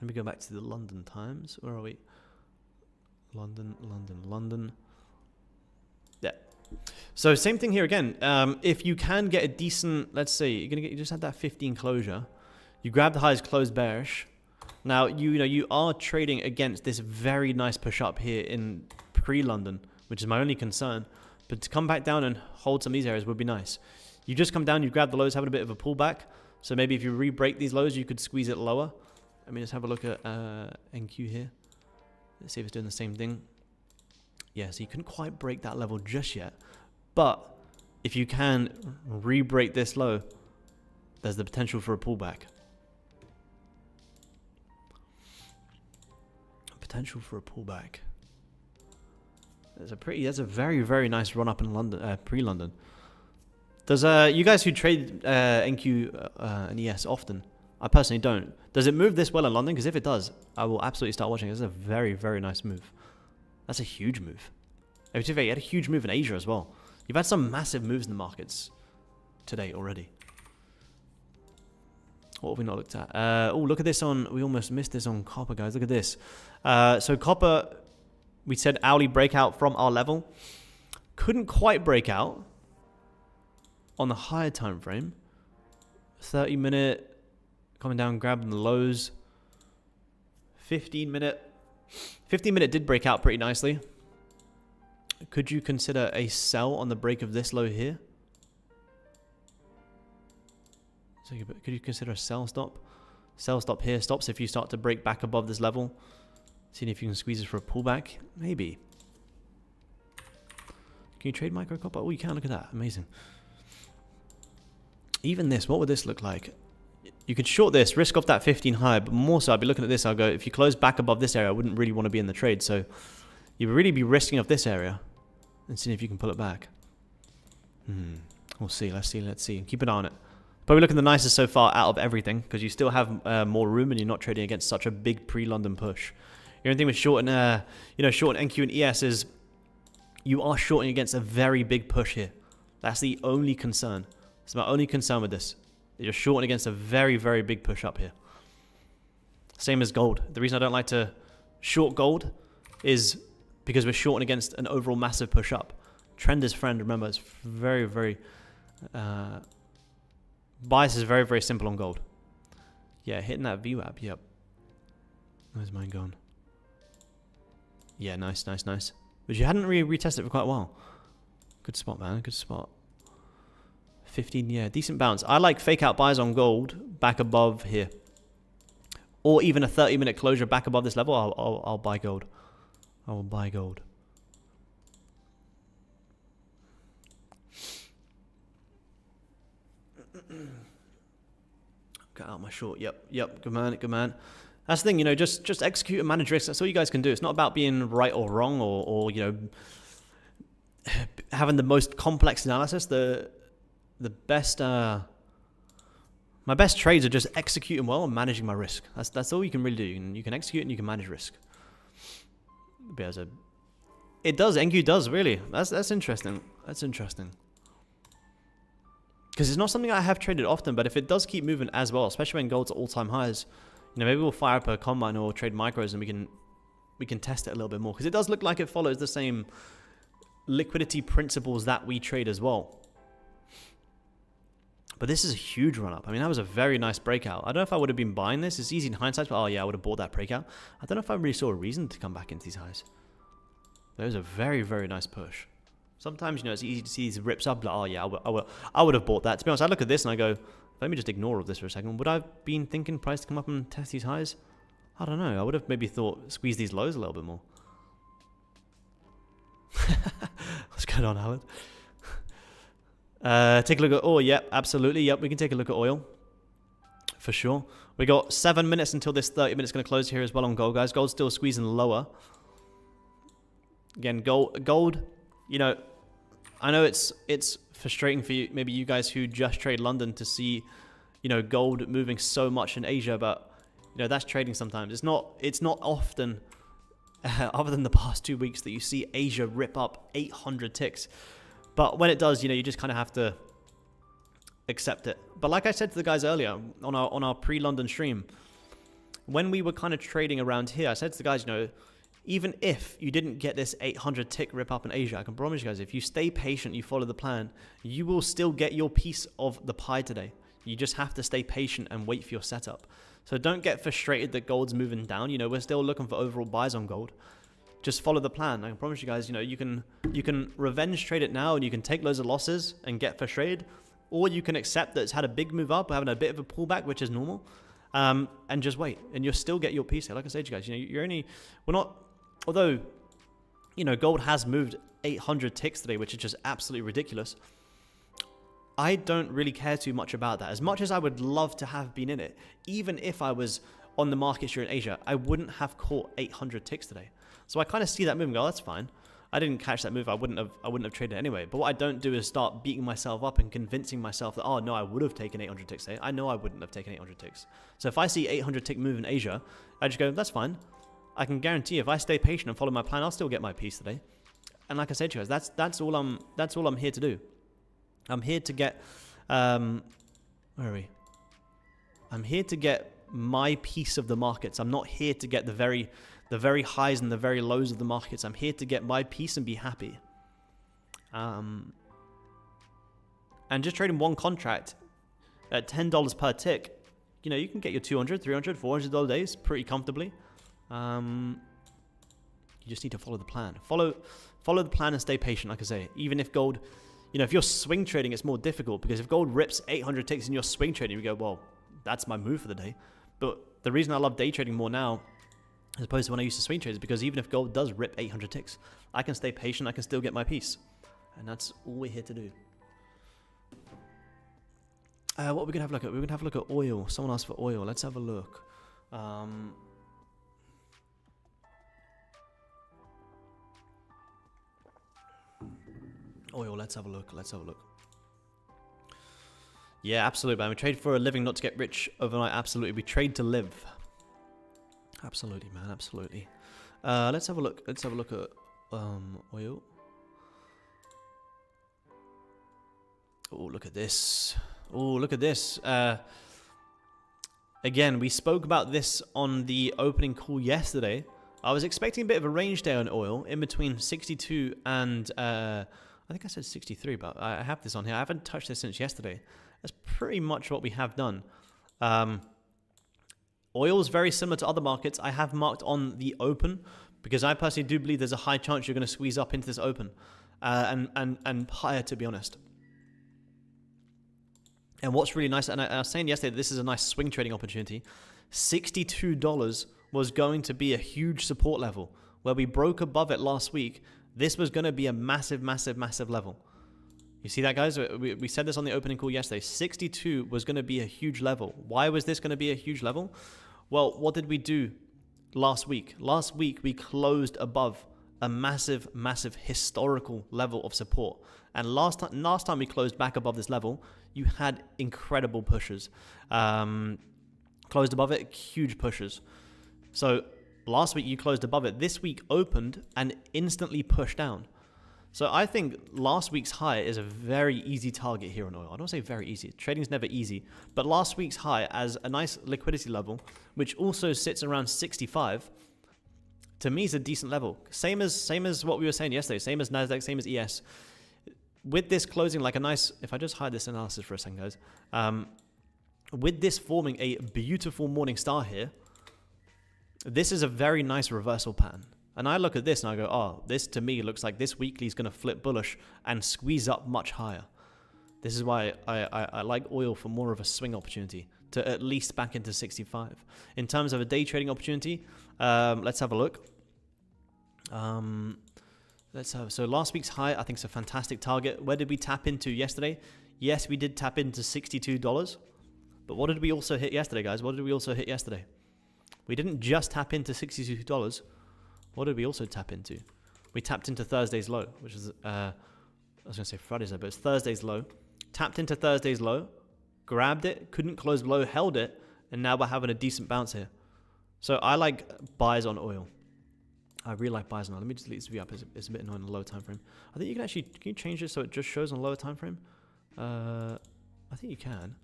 Let me go back to the London times. Where are we? London. Yeah. So same thing here again. If you can get a decent, let's say you just had that 15 closure. You grab the highs, close bearish. Now you are trading against this very nice push up here in pre-London, which is my only concern. But to come back down and hold some of these areas would be nice. You just come down, you grab the lows, having a bit of a pullback. So maybe if you re-break these lows, you could squeeze it lower. Let me just have a look at NQ here. Let's see if it's doing the same thing. Yeah, so you couldn't quite break that level just yet. But if you can re-break this low, there's the potential for a pullback. Potential for a pullback. That's a very, very nice run up in London, pre-London. Does you guys who trade NQ and ES often? I personally don't. Does it move this well in London? Because if it does, I will absolutely start watching. This is a very, very nice move. That's a huge move. You had a huge move in Asia as well. You've had some massive moves in the markets today already. What have we not looked at? Oh, look at this on... We almost missed this on copper, guys. Look at this. So copper, we said hourly breakout from our level. Couldn't quite break out on the higher time frame. 30-minute coming down, grabbing the lows. 15-minute did break out pretty nicely. Could you consider a sell on the break of this low here? So could you consider a sell stop? Sell stop here. Stops if you start to break back above this level. Seeing if you can squeeze it for a pullback. Maybe. Can you trade micro copper? Oh, you can. Look at that. Amazing. Even this, what would this look like? You could short this, risk off that 15 high, but more so I'd be looking at this. I'll go, if you close back above this area, I wouldn't really want to be in the trade. So you would really be risking off this area and seeing if you can pull it back. We'll see. Let's see. Keep an eye on it. Probably looking the nicest so far out of everything because you still have more room and you're not trading against such a big pre-London push. The only thing with short and short NQ and ES is you are shorting against a very big push here. That's the only concern. It's my only concern with this. You're shorting against a very, very big push up here. Same as gold. The reason I don't like to short gold is because we're shorting against an overall massive push up. Trend is friend. Remember, it's very, very... bias is very, very simple on gold. Yeah, hitting that VWAP. Yep. Where's mine gone? Yeah, nice. But you hadn't really retested it for quite a while. Good spot, man. Good spot. 15, yeah, decent bounce. I like fake out buys on gold back above here. Or even a 30-minute closure back above this level. I'll buy gold. I will buy gold. Got out my short. Yep. Good man. That's the thing, just execute and manage risks. That's all you guys can do. It's not about being right or wrong or having the most complex analysis. The best, my best trades are just executing well and managing my risk. That's all you can really do. You can execute and you can manage risk. But it does. NQ does really. That's interesting. That's interesting. Because it's not something I have traded often, but if it does keep moving as well, especially when gold's at all-time highs, maybe we'll fire up a combine or trade micros and we can test it a little bit more. Because it does look like it follows the same liquidity principles that we trade as well. But this is a huge run-up. I mean, that was a very nice breakout. I don't know if I would have been buying this. It's easy in hindsight, but oh yeah, I would have bought that breakout. I don't know if I really saw a reason to come back into these highs. That was a very, very nice push. Sometimes, it's easy to see these rips up. Like, oh yeah, I would have bought that. To be honest, I look at this and I go, let me just ignore all of this for a second. Would I have been thinking price to come up and test these highs? I don't know. I would have maybe thought squeeze these lows a little bit more. What's going on, Howard? Take a look at oil. Yep, absolutely. Yep, we can take a look at oil. For sure. We got 7 minutes until this 30 minutes going to close here as well on gold, guys. Gold's still squeezing lower. Again, gold, I know it's frustrating for you, maybe you guys who just trade London to see, gold moving so much in Asia, but that's trading sometimes. It's not often, other than the past 2 weeks, that you see Asia rip up 800 ticks. But when it does, you just kind of have to accept it. But like I said to the guys earlier on our pre-London stream, when we were kind of trading around here, I said to the guys, even if you didn't get this 800 tick rip up in Asia, I can promise you guys, if you stay patient, you follow the plan, you will still get your piece of the pie today. You just have to stay patient and wait for your setup. So don't get frustrated that gold's moving down. We're still looking for overall buys on gold. Just follow the plan. I can promise you guys, you can revenge trade it now and you can take loads of losses and get frustrated, or you can accept that it's had a big move up, having a bit of a pullback, which is normal, and just wait, and you'll still get your piece here. Like I said to you guys, although, gold has moved 800 ticks today, which is just absolutely ridiculous. I don't really care too much about that. As much as I would love to have been in it, even if I was on the market share in Asia, I wouldn't have caught 800 ticks today. So I kind of see that move and go, oh, that's fine. I didn't catch that move. I wouldn't have traded anyway. But what I don't do is start beating myself up and convincing myself that, oh no, I would have taken 800 ticks today. I know I wouldn't have taken 800 ticks. So if I see 800 tick move in Asia, I just go, that's fine. I can guarantee if I stay patient and follow my plan, I'll still get my piece today. And like I said to you guys, that's all I'm here to do. I'm here to get where are we? I'm here to get my piece of the markets. I'm not here to get the very highs and the very lows of the markets. I'm here to get my piece and be happy. And just trading one contract at $10 per tick, you can get your $200, $300, $400 days pretty comfortably. You just need to follow the plan. Follow the plan and stay patient, like I say. Even if gold, if you're swing trading, it's more difficult, because if gold rips 800 ticks in your swing trading, you go, well, that's my move for the day. But the reason I love day trading more now, as opposed to when I used to swing trade, is because even if gold does rip 800 ticks, I can stay patient, I can still get my piece. And that's all we're here to do. What are we going to have a look at? We're going to have a look at oil. Someone asked for oil. Let's have a look. Oil, let's have a look. Yeah, absolutely, man. We trade for a living, not to get rich overnight. Absolutely. We trade to live. Absolutely, man. Absolutely. Let's have a look. Let's have a look at oil. Oh, look at this. Oh, look at this. Again, we spoke about this on the opening call yesterday. I was expecting a bit of a range there on oil, in between 62 and I think I said 63, but I have this on here. I haven't touched this since yesterday. That's pretty much what we have done. Oil is very similar to other markets. I have marked on the open, because I personally do believe there's a high chance you're going to squeeze up into this open, and higher, to be honest. And what's really nice, and I was saying yesterday, this is a nice swing trading opportunity. $62 was going to be a huge support level. Where we broke above it last week, this was going to be a massive, massive, massive level. You see that, guys? We said this on the opening call yesterday. 62 was going to be a huge level. Why was this going to be a huge level? Well, what did we do last week? Last week, we closed above a massive, massive historical level of support. And last time we closed back above this level, you had incredible pushes. Closed above it, huge pushes. So last week you closed above it. This week opened and instantly pushed down. So I think last week's high is a very easy target here on oil. I don't say very easy. Trading's never easy. But last week's high as a nice liquidity level, which also sits around 65, to me is a decent level. Same as what we were saying yesterday. Same as Nasdaq, same as ES. With this closing like a nice, if I just hide this analysis for a second, guys. With this forming a beautiful morning star here, this is a very nice reversal pattern. And I look at this and I go, oh, this to me looks like this weekly is going to flip bullish and squeeze up much higher. This is why I like oil for more of a swing opportunity to at least back into 65. In terms of a day trading opportunity, let's have a look. So last week's high, I think is a fantastic target. Where did we tap into yesterday? Yes, we did tap into $62. But what did we also hit yesterday, guys? What did we also hit yesterday? We didn't just tap into $62. What did we also tap into? We tapped into Thursday's low, which is, I was going to say Friday's low, but it's Thursday's low. Tapped into Thursday's low, grabbed it, couldn't close below, held it, and now we're having a decent bounce here. So I like buys on oil. I really like buys on oil. Let me just delete this view up. It's a bit annoying on the lower time frame. I think you can actually, can you change this so it just shows on lower time frame? I think you can.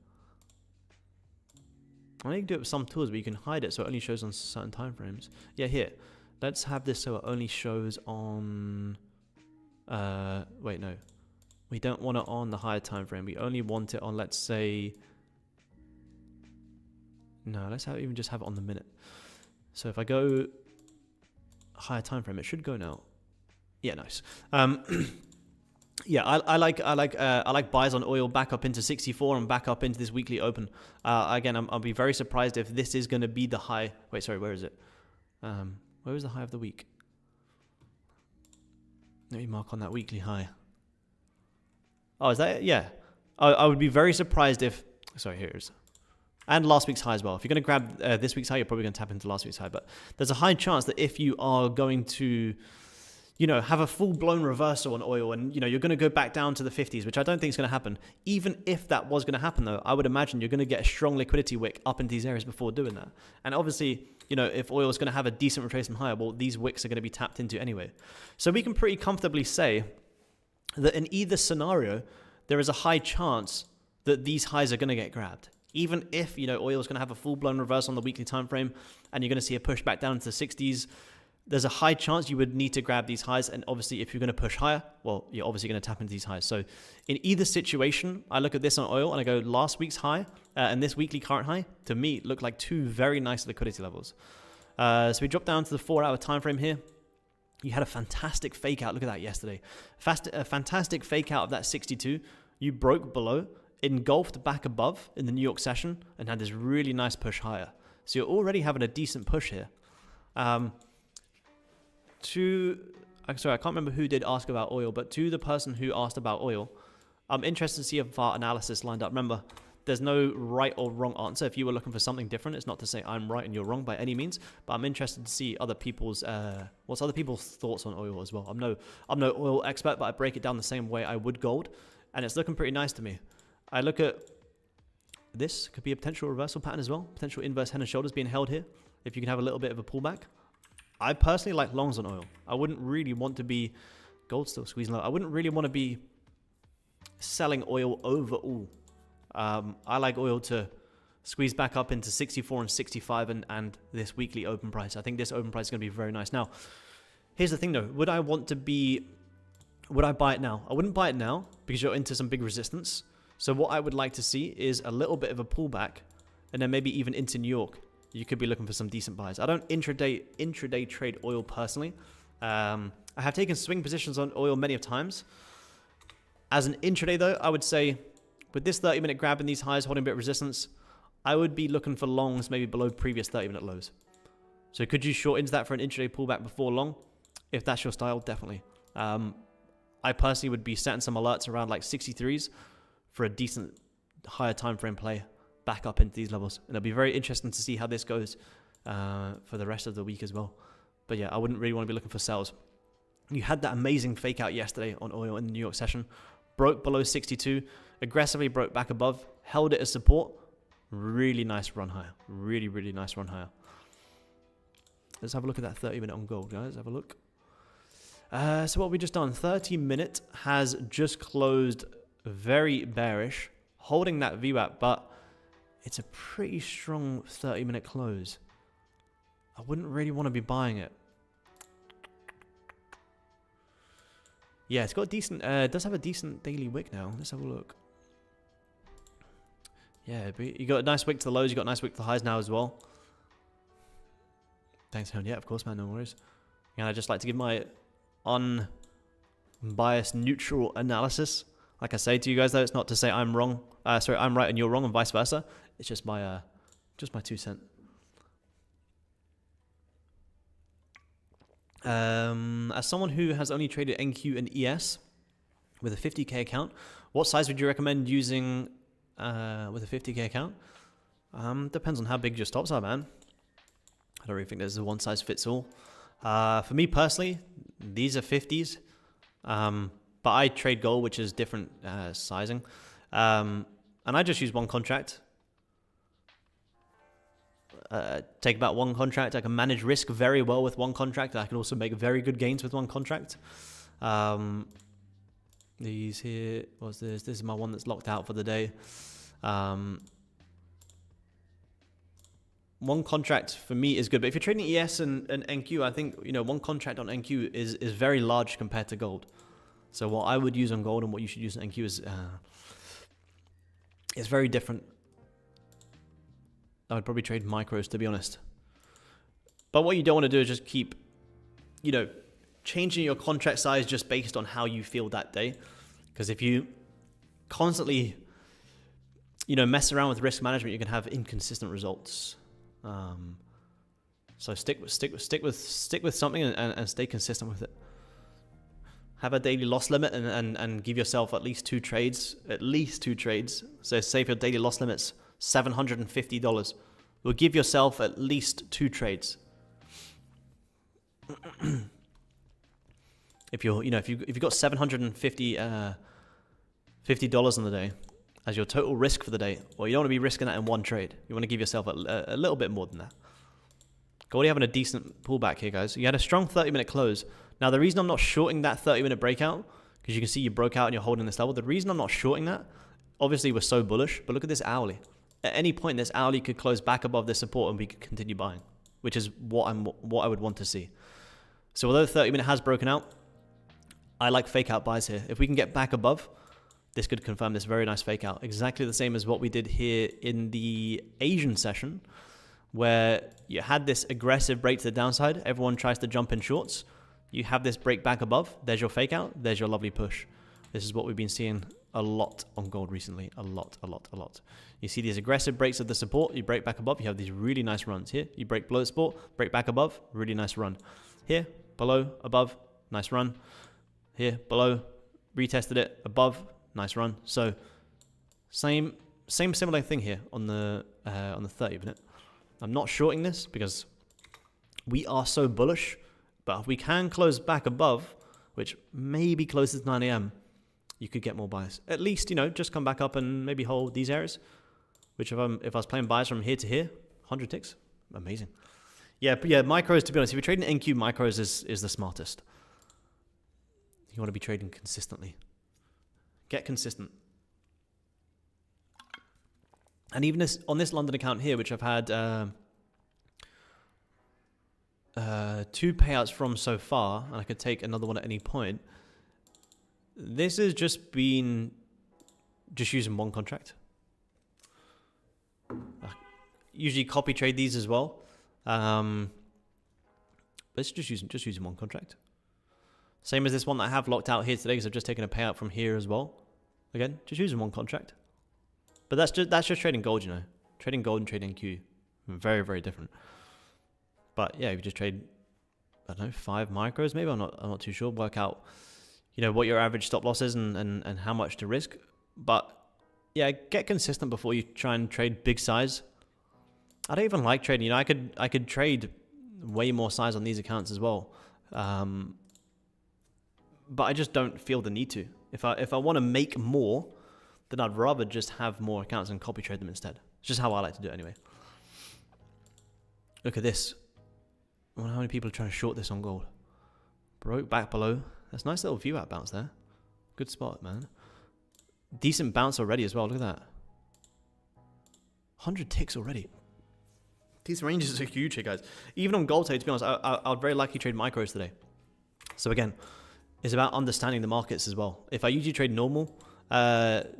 I think you can do it with some tools, but you can hide it so it only shows on certain time frames. Yeah, here. Let's have this so it only shows on... wait, no. We don't want it on the higher time frame. We only want it on, let's say... No, let's even just have it on the minute. So if I go higher time frame, it should go now. Yeah, nice. Yeah, I like buys on oil back up into 64 and back up into this weekly open. Again, I'll be very surprised if this is going to be the high. Wait, sorry, where is it? Where was the high of the week? Let me mark on that weekly high. Oh, is that it? Yeah. I would be very surprised if... Sorry, here it is. And last week's high as well. If you're going to grab this week's high, you're probably going to tap into last week's high. But there's a high chance that if you are going to... you know, have a full-blown reversal on oil and, you know, you're going to go back down to the 50s, which I don't think is going to happen. Even if that was going to happen, though, I would imagine you're going to get a strong liquidity wick up in these areas before doing that. And obviously, you know, if oil is going to have a decent retracement higher, well, these wicks are going to be tapped into anyway. So we can pretty comfortably say that in either scenario, there is a high chance that these highs are going to get grabbed. Even if, you know, oil is going to have a full-blown reversal on the weekly time frame and you're going to see a push back down into the 60s, there's a high chance you would need to grab these highs. And obviously, if you're going to push higher, well, you're obviously going to tap into these highs. So in either situation, I look at this on oil and I go, last week's high and this weekly current high, to me, look like two very nice liquidity levels. So we drop down to the 4-hour time frame here. You had a fantastic fake out. Look at that yesterday. A fantastic fake out of that 62. You broke below, engulfed back above in the New York session and had this really nice push higher. So you're already having a decent push here. Sorry, I can't remember who did ask about oil, but to the person who asked about oil, I'm interested to see if our analysis lined up. Remember, there's no right or wrong answer. If you were looking for something different, it's not to say I'm right and you're wrong by any means, but I'm interested to see other people's what's other people's thoughts on oil as well. I'm no oil expert, but I break it down the same way I would gold, and it's looking pretty nice to me. I look at this could be a potential reversal pattern as well, potential inverse head and shoulders being held here. If you can have a little bit of a pullback. I personally like longs on oil. I wouldn't really want to be... Gold still squeezing low. I wouldn't really want to be selling oil overall. I like oil to squeeze back up into 64 and 65 and this weekly open price. I think this open price is going to be very nice. Now, here's the thing though. Would I buy it now? I wouldn't buy it now because you're into some big resistance. So what I would like to see is a little bit of a pullback and then maybe even into New York. You could be looking for some decent buys. I don't intraday trade oil personally. I have taken swing positions on oil many of times. As an intraday though, I would say with this 30-minute grab in these highs, holding a bit of resistance, I would be looking for longs maybe below previous 30-minute lows. So could you short into that for an intraday pullback before long? If that's your style, definitely. I personally would be setting some alerts around like 63s for a decent higher time frame play back up into these levels. And it'll be very interesting to see how this goes for the rest of the week as well. But yeah, I wouldn't really want to be looking for sells. You had that amazing fake out yesterday on oil in the New York session. Broke below 62, aggressively broke back above, held it as support. Really nice run higher. Really, really nice run higher. Let's have a look at that 30-minute on gold, guys. Have a look. So what we just done, 30-minute has just closed very bearish, holding that VWAP, but it's a pretty strong 30-minute close. I wouldn't really want to be buying it. Yeah, it's got a decent, it does have a decent daily wick now. Let's have a look. Yeah, but you got a nice wick to the lows, you got a nice wick to the highs now as well. Thanks, Hone. Yeah, of course, man, no worries. And I just like to give my unbiased, neutral analysis. Like I say to you guys, though, it's not to say I'm wrong. Sorry, I'm right and you're wrong, and vice versa. It's just my 2 cents. As someone who has only traded NQ and ES with a 50k account, what size would you recommend using with a 50k account? Depends on how big your stops are, man. I don't really think there's a one size fits all. For me personally, these are 50s, but I trade gold, which is different sizing, and I just use one contract. Take about one contract. I can manage risk very well with one contract. I can also make very good gains with one contract. These here, what's this? This is my one that's locked out for the day. One contract for me is good, but if you're trading ES and NQ, I think, you know, one contract on NQ is very large compared to gold. So what I would use on gold and what you should use on NQ is very different. I would probably trade micros, to be honest. But what you don't want to do is just keep, you know, changing your contract size just based on how you feel that day. Because if you constantly, you know, mess around with risk management, you can have inconsistent results. So stick with something and stay consistent with it. Have a daily loss limit and give yourself at least 2 trades. At least 2 trades. So say if your daily loss limit's $750, will give yourself at least 2 trades. If you're, you know, if you've got $750 $50 on the day as your total risk for the day, well, you don't want to be risking that in one trade. You want to give yourself a little bit more than that. Goldie having a decent pullback here, guys. You had a strong 30-minute close. Now, the reason I'm not shorting that 30-minute breakout, because you can see you broke out and you're holding this level. The reason I'm not shorting that, obviously we're so bullish, but look at this hourly. At any point, this hourly could close back above this support and we could continue buying, which is what I would want to see. So although the 30-minute has broken out, I like fake out buys here. If we can get back above, this could confirm this very nice fake out. Exactly the same as what we did here in the Asian session, where you had this aggressive break to the downside. Everyone tries to jump in shorts. You have this break back above. There's your fake out. There's your lovely push. This is what we've been seeing a lot on gold recently. A lot. You see these aggressive breaks of the support. You break back above. You have these really nice runs here. You break below the support, break back above. Really nice run. Here, below, above, nice run. Here, below, retested it, above, nice run. So same similar thing here on the 30-minute. I'm not shorting this because we are so bullish, but if we can close back above, which maybe closes to 9 a.m., you could get more buys. At least, you know, just come back up and maybe hold these areas, which if I was playing buys from here to here, 100 ticks, amazing. Yeah, but yeah, micros, to be honest, if you're trading NQ, micros is the smartest. You want to be trading consistently. Get consistent. And even this on this London account here, which I've had 2 payouts from so far, and I could take another one at any point. This has just been using one contract. Usually copy trade these as well, but it's just using one contract. Same as this one that I have locked out here today, because I've just taken a payout from here as well. Again, just using one contract. But that's just trading gold, you know. Trading gold and trading NQ, very, very different. But yeah, if you just trade, I don't know, 5 micros, maybe, I'm not too sure. Work out, you know, what your average stop loss is and how much to risk. But yeah, get consistent before you try and trade big size. I don't even like trading. You know, I could trade way more size on these accounts as well. but I just don't feel the need to. If I want to make more, then I'd rather just have more accounts and copy trade them instead. It's just how I like to do it anyway. Look at this. I wonder how many people are trying to short this on gold. Broke back below. That's a nice little view out bounce there. Good spot, man. Decent bounce already as well. Look at that. 100 ticks already. These ranges are huge here, guys. Even on gold today, to be honest, I would very likely trade micros today. So again, it's about understanding the markets as well. If I usually trade normal,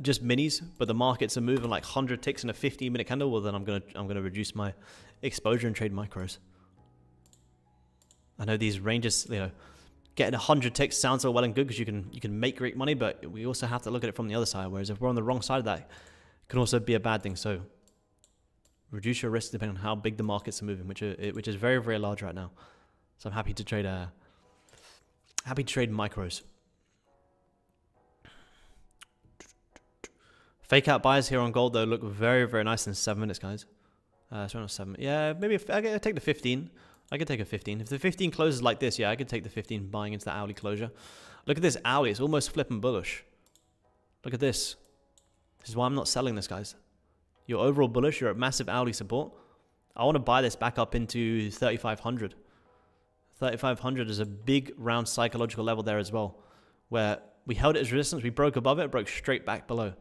just minis, but the markets are moving like 100 ticks in a 15-minute candle, well then I'm gonna reduce my exposure and trade micros. I know these ranges, you know, getting 100 ticks sounds all well and good because you can make great money, but we also have to look at it from the other side. Whereas if we're on the wrong side of that, it can also be a bad thing. So reduce your risk depending on how big the markets are moving, which is very, very large right now. So I'm happy to trade micros. Fake out buys here on gold though look very, very nice in 7 minutes, guys. So not 7. Yeah, maybe if I take the 15. I could take a 15. If the 15 closes like this, yeah, I could take the 15 buying into that hourly closure. Look at this hourly. It's almost flipping bullish. Look at this. This is why I'm not selling this, guys. You're overall bullish. You're at massive hourly support. I want to buy this back up into 3,500. 3,500 is a big round psychological level there as well, where we held it as resistance. We broke above it, broke straight back below.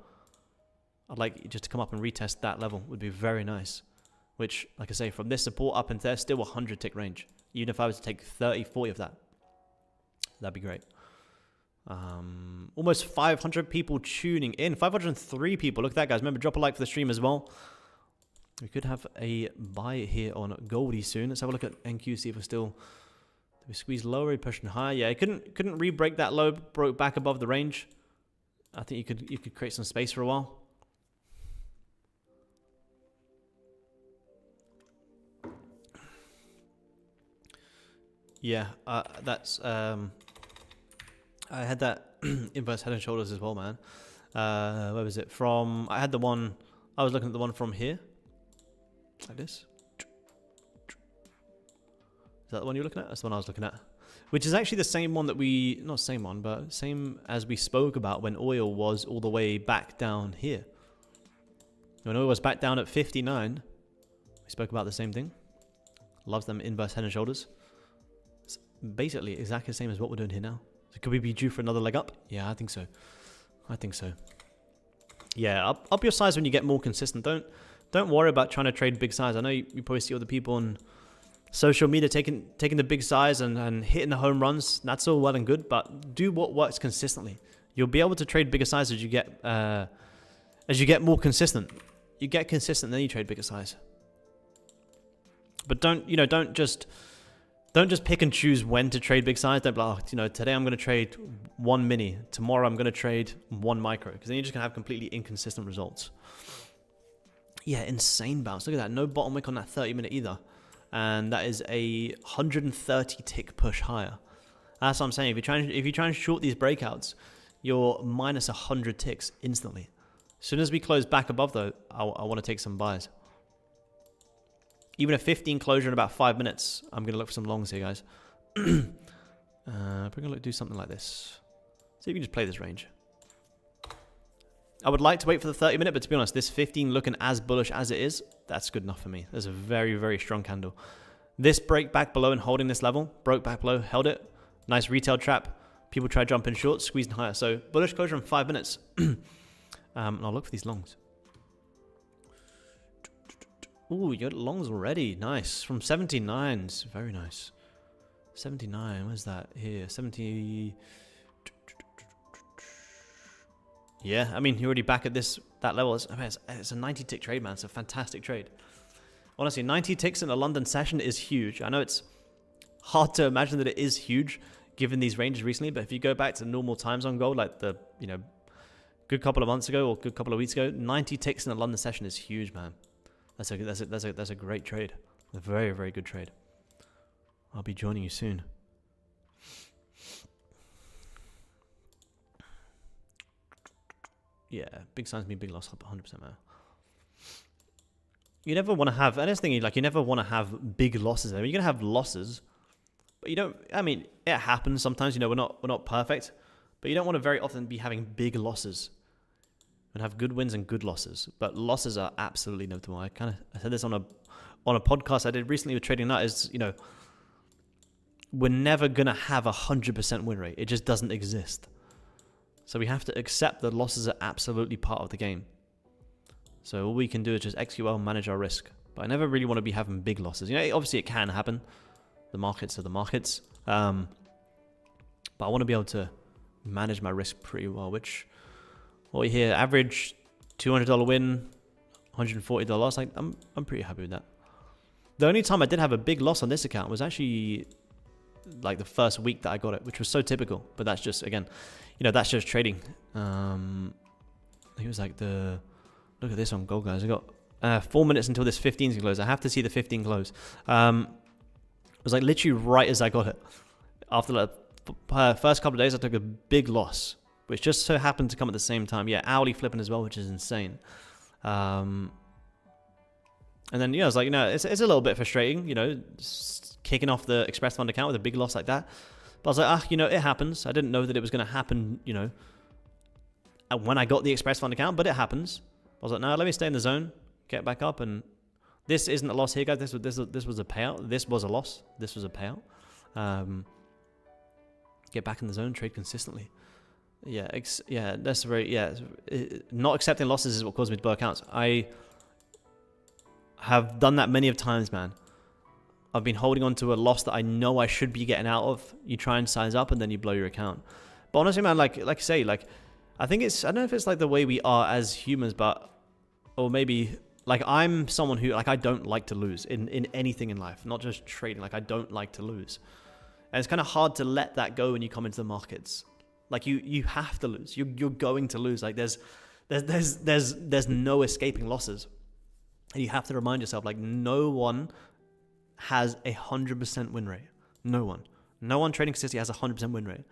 I'd like just to come up and retest that level. Would be very nice. Which, like I say, from this support up into there, still 100 tick range. Even if I was to take 30, 40 of that, that'd be great. Almost 500 people tuning in. 503 people. Look at that, guys. Remember, drop a like for the stream as well. We could have a buy here on Goldie soon. Let's have a look at NQ, see if we're still... Did we squeeze lower? We pushing higher? Yeah, it couldn't re-break that low. Broke back above the range. I think you could create some space for a while. Yeah, that's I had that inverse head and shoulders as well, man. Where was it from? I had the one. I was looking at the one from here, like this. Is that the one you're looking at? That's the one I was looking at. Which is actually the same one that we, not same one, but same as we spoke about when oil was all the way back down here. When oil was back down at 59, we spoke about the same thing. Loves them inverse head and shoulders. Basically exactly the same as what we're doing here now. So could we be due for another leg up? Yeah, I think so. I think so. Yeah, up your size when you get more consistent. Don't worry about trying to trade big size. I know you probably see other people on social media taking the big size and hitting the home runs. That's all well and good, but do what works consistently. You'll be able to trade bigger size as you get more consistent. You get consistent, then you trade bigger size. But don't just pick and choose when to trade big size. Don't be like, today I'm going to trade one mini. Tomorrow I'm going to trade one micro. Because then you're just going to have completely inconsistent results. Yeah, insane bounce. Look at that. No bottom wick on that 30-minute either. And that is a 130 tick push higher. That's what I'm saying. If you try and short these breakouts, you're minus 100 ticks instantly. As soon as we close back above, though, I want to take some buys. Even a 15 closure in about 5 minutes. I'm going to look for some longs here, guys. We're going to do something like this. See if we can just play this range. I would like to wait for the 30-minute, but to be honest, this 15 looking as bullish as it is, that's good enough for me. That's a very, very strong candle. This break back below and holding this level, broke back below, held it. Nice retail trap. People try jumping short, squeezing higher. So bullish closure in 5 minutes. And I'll look for these longs. Ooh, you got longs already. Nice. From 79s. Very nice. 79. Where's that? Here. 70. Yeah, I mean, you're already back at that level. It's a 90 tick trade, man. It's a fantastic trade. Honestly, 90 ticks in a London session is huge. I know it's hard to imagine that it is huge given these ranges recently, but if you go back to normal times on gold, like the, good couple of months ago or good couple of weeks ago, 90 ticks in a London session is huge, man. That's a great trade. A very, very good trade. I'll be joining you soon. Yeah, big signs mean big loss, 100% man. You never want to have, and this thing, you never want to have big losses there. You're going to have losses, But you don't, I mean, it happens sometimes, we're not perfect, but you don't want to very often be having big losses and have good wins and good losses. But losses are absolutely inevitable. I said this on a podcast I did recently with Trading Nut is, we're never going to have 100% win rate. It just doesn't exist. So we have to accept that losses are absolutely part of the game. So all we can do is just execute well and manage our risk. But I never really want to be having big losses. Obviously it can happen. The markets are the markets. But I want to be able to manage my risk pretty well, which, what we hear, average $200 win, $140 loss. I'm pretty happy with that. The only time I did have a big loss on this account was actually like the first week that I got it, which was so typical. But that's just, again, that's just trading. I think it was like look at this on gold, guys. I got 4 minutes until this 15's close. I have to see the 15 close. It was like literally right as I got it. After the first couple of days, I took a big loss, which just so happened to come at the same time. Yeah, hourly flipping as well, which is insane. And then, I was like, it's a little bit frustrating, kicking off the Express Fund account with a big loss like that. But I was like, it happens. I didn't know that it was going to happen, when I got the Express Fund account, but it happens. I was like, no, let me stay in the zone, get back up, and this isn't a loss here, guys. This was a payout. This was a loss. This was a payout. Get back in the zone, trade consistently. That's very, not accepting losses is what caused me to blow accounts. I have done that many of times, man. I've been holding on to a loss that I know I should be getting out of. You try and size up and then you blow your account. But honestly, man, like I say, I think I don't know if it's like the way we are as humans, or maybe like I'm someone who, I don't like to lose in anything in life, not just trading. I don't like to lose. And it's kind of hard to let that go when you come into the markets. You have to lose. You're going to lose. There's no escaping losses. And you have to remind yourself, no one has 100% win rate. No one trading consistently has 100% win rate.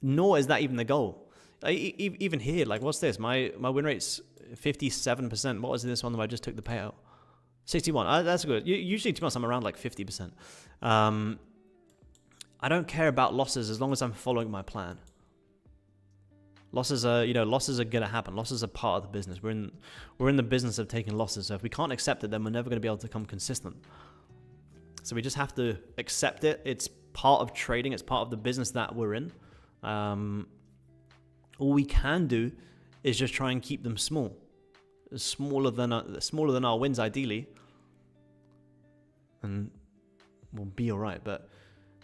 Nor is that even the goal. Even here, what's this? My win rate's 57%. What was this one that I just took the payout? 61. That's good. Usually, to be honest, I'm around 50%. I don't care about losses as long as I'm following my plan. Losses are going to happen. Losses are part of the business. We're in the business of taking losses. So if we can't accept it, then we're never going to be able to become consistent. So we just have to accept it. It's part of trading. It's part of the business that we're in. All we can do is just try and keep them small, smaller than our wins, ideally, and we'll be all right. But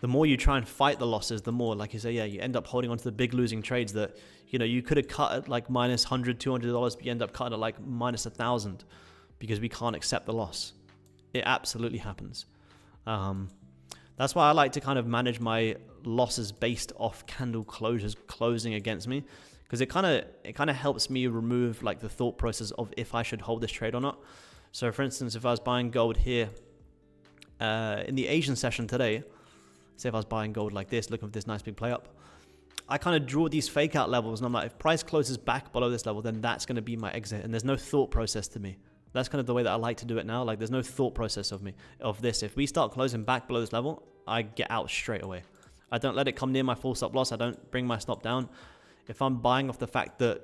the more you try and fight the losses, the more, like you say, you end up holding on to the big losing trades that you could have cut at minus $100, $200, but you end up cutting at minus $1,000 because we can't accept the loss. It absolutely happens. That's why I like to kind of manage my losses based off candle closures closing against me, because it kind of helps me remove the thought process of if I should hold this trade or not. So for instance, if I was buying gold here in the Asian session today, say if I was buying gold like this, looking for this nice big play up, I kind of draw these fake out levels, and I'm like, if price closes back below this level, then that's going to be my exit, and there's no thought process to me. That's kind of the way that I like to do it now. There's no thought process of this. If we start closing back below this level, I get out straight away. I don't let it come near my full stop loss. I don't bring my stop down. If I'm buying off the fact that,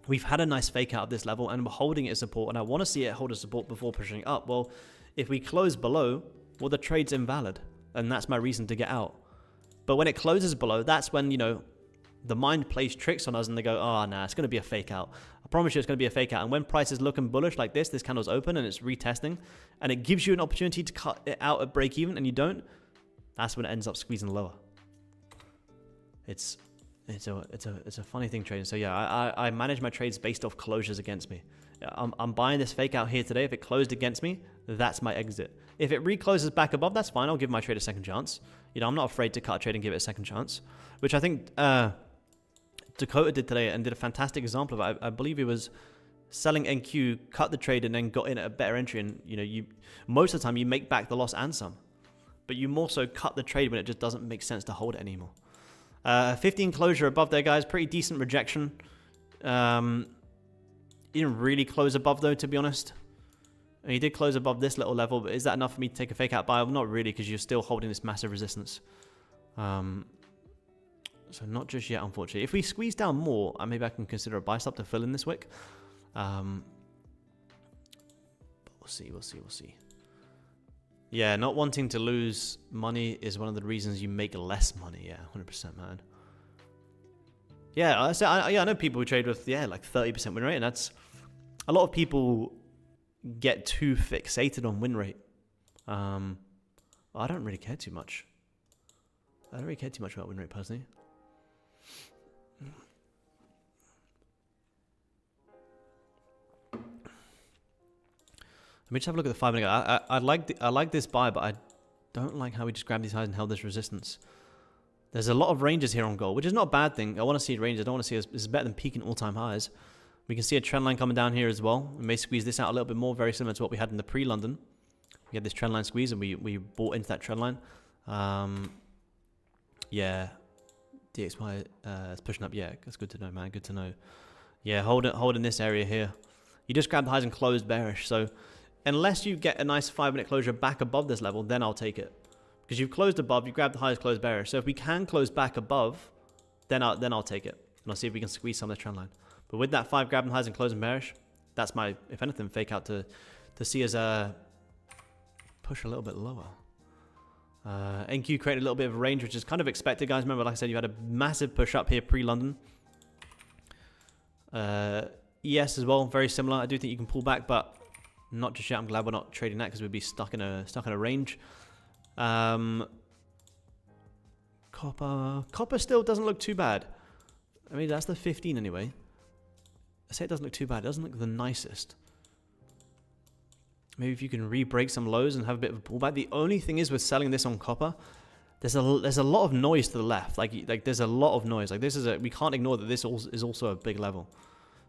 we've had a nice fake out of this level and we're holding it as support, and I want to see it hold as support before pushing up. Well, if we close below, the trade's invalid, and that's my reason to get out. But when it closes below, that's when, the mind plays tricks on us and they go, oh, nah, it's going to be a fake out. I promise you it's going to be a fake out. And when price is looking bullish like this candle's open and it's retesting, and it gives you an opportunity to cut it out at break even and you don't, that's when it ends up squeezing lower. It's a funny thing trading. So yeah, I manage my trades based off closures against me. I'm buying this fake out here today. If it closed against me, that's my exit. If it recloses back above, that's fine. I'll give my trade a second chance. I'm not afraid to cut a trade and give it a second chance, which I think Dakota did today and did a fantastic example of it. I believe he was selling NQ, cut the trade, and then got in at a better entry. And you most of the time you make back the loss and some, but you more so cut the trade when it just doesn't make sense to hold it anymore. 15 closure above there, guys. Pretty decent rejection. He didn't really close above though, to be honest. And he did close above this little level, but is that enough for me to take a fake out buy? Well, not really, because you're still holding this massive resistance. So not just yet, unfortunately. If we squeeze down more, maybe I can consider a buy stop to fill in this wick. But we'll see, we'll see, we'll see. Yeah, not wanting to lose money is one of the reasons you make less money. Yeah, 100%, man. Yeah, I know people who trade with, like 30% win rate, and that's... A lot of people get too fixated on win rate. I don't really care too much. I don't really care too much about win rate, personally. Let me just have a look at the 5 minute. I like this buy, but I don't like how we just grabbed these highs and held this resistance. There's a lot of ranges here on gold, which is not a bad thing. I want to see ranges. I don't want to see this is better than peaking all-time highs. We can see a trend line coming down here as well. We may squeeze this out a little bit more, very similar to what we had in the pre-London. We had this trend line squeeze, and we bought into that trend line. Yeah, DXY is pushing up. Yeah, that's good to know, man. Good to know. Yeah, hold in this area here. You just grabbed the highs and closed bearish. So unless you get a nice 5 minute closure back above this level, then I'll take it. Because you've closed above, you grabbed the highs, closed bearish. So if we can close back above, then I'll take it. And I'll see if we can squeeze some of the trend line. But with that 5 grabbing highs and closing bearish, that's my, if anything, fake out to see us push a little bit lower. NQ created a little bit of range, which is kind of expected, guys. Remember, like I said, you had a massive push up here pre-London. ES as well, very similar. I do think you can pull back, but not just yet. I'm glad we're not trading that because we'd be stuck in a range. Copper still doesn't look too bad. I mean, that's the 15 anyway. I say it doesn't look too bad. It doesn't look the nicest. Maybe if you can re-break some lows and have a bit of a pullback. The only thing is with selling this on copper, there's a lot of noise to the left. Like there's a lot of noise. Like we can't ignore that this is also a big level.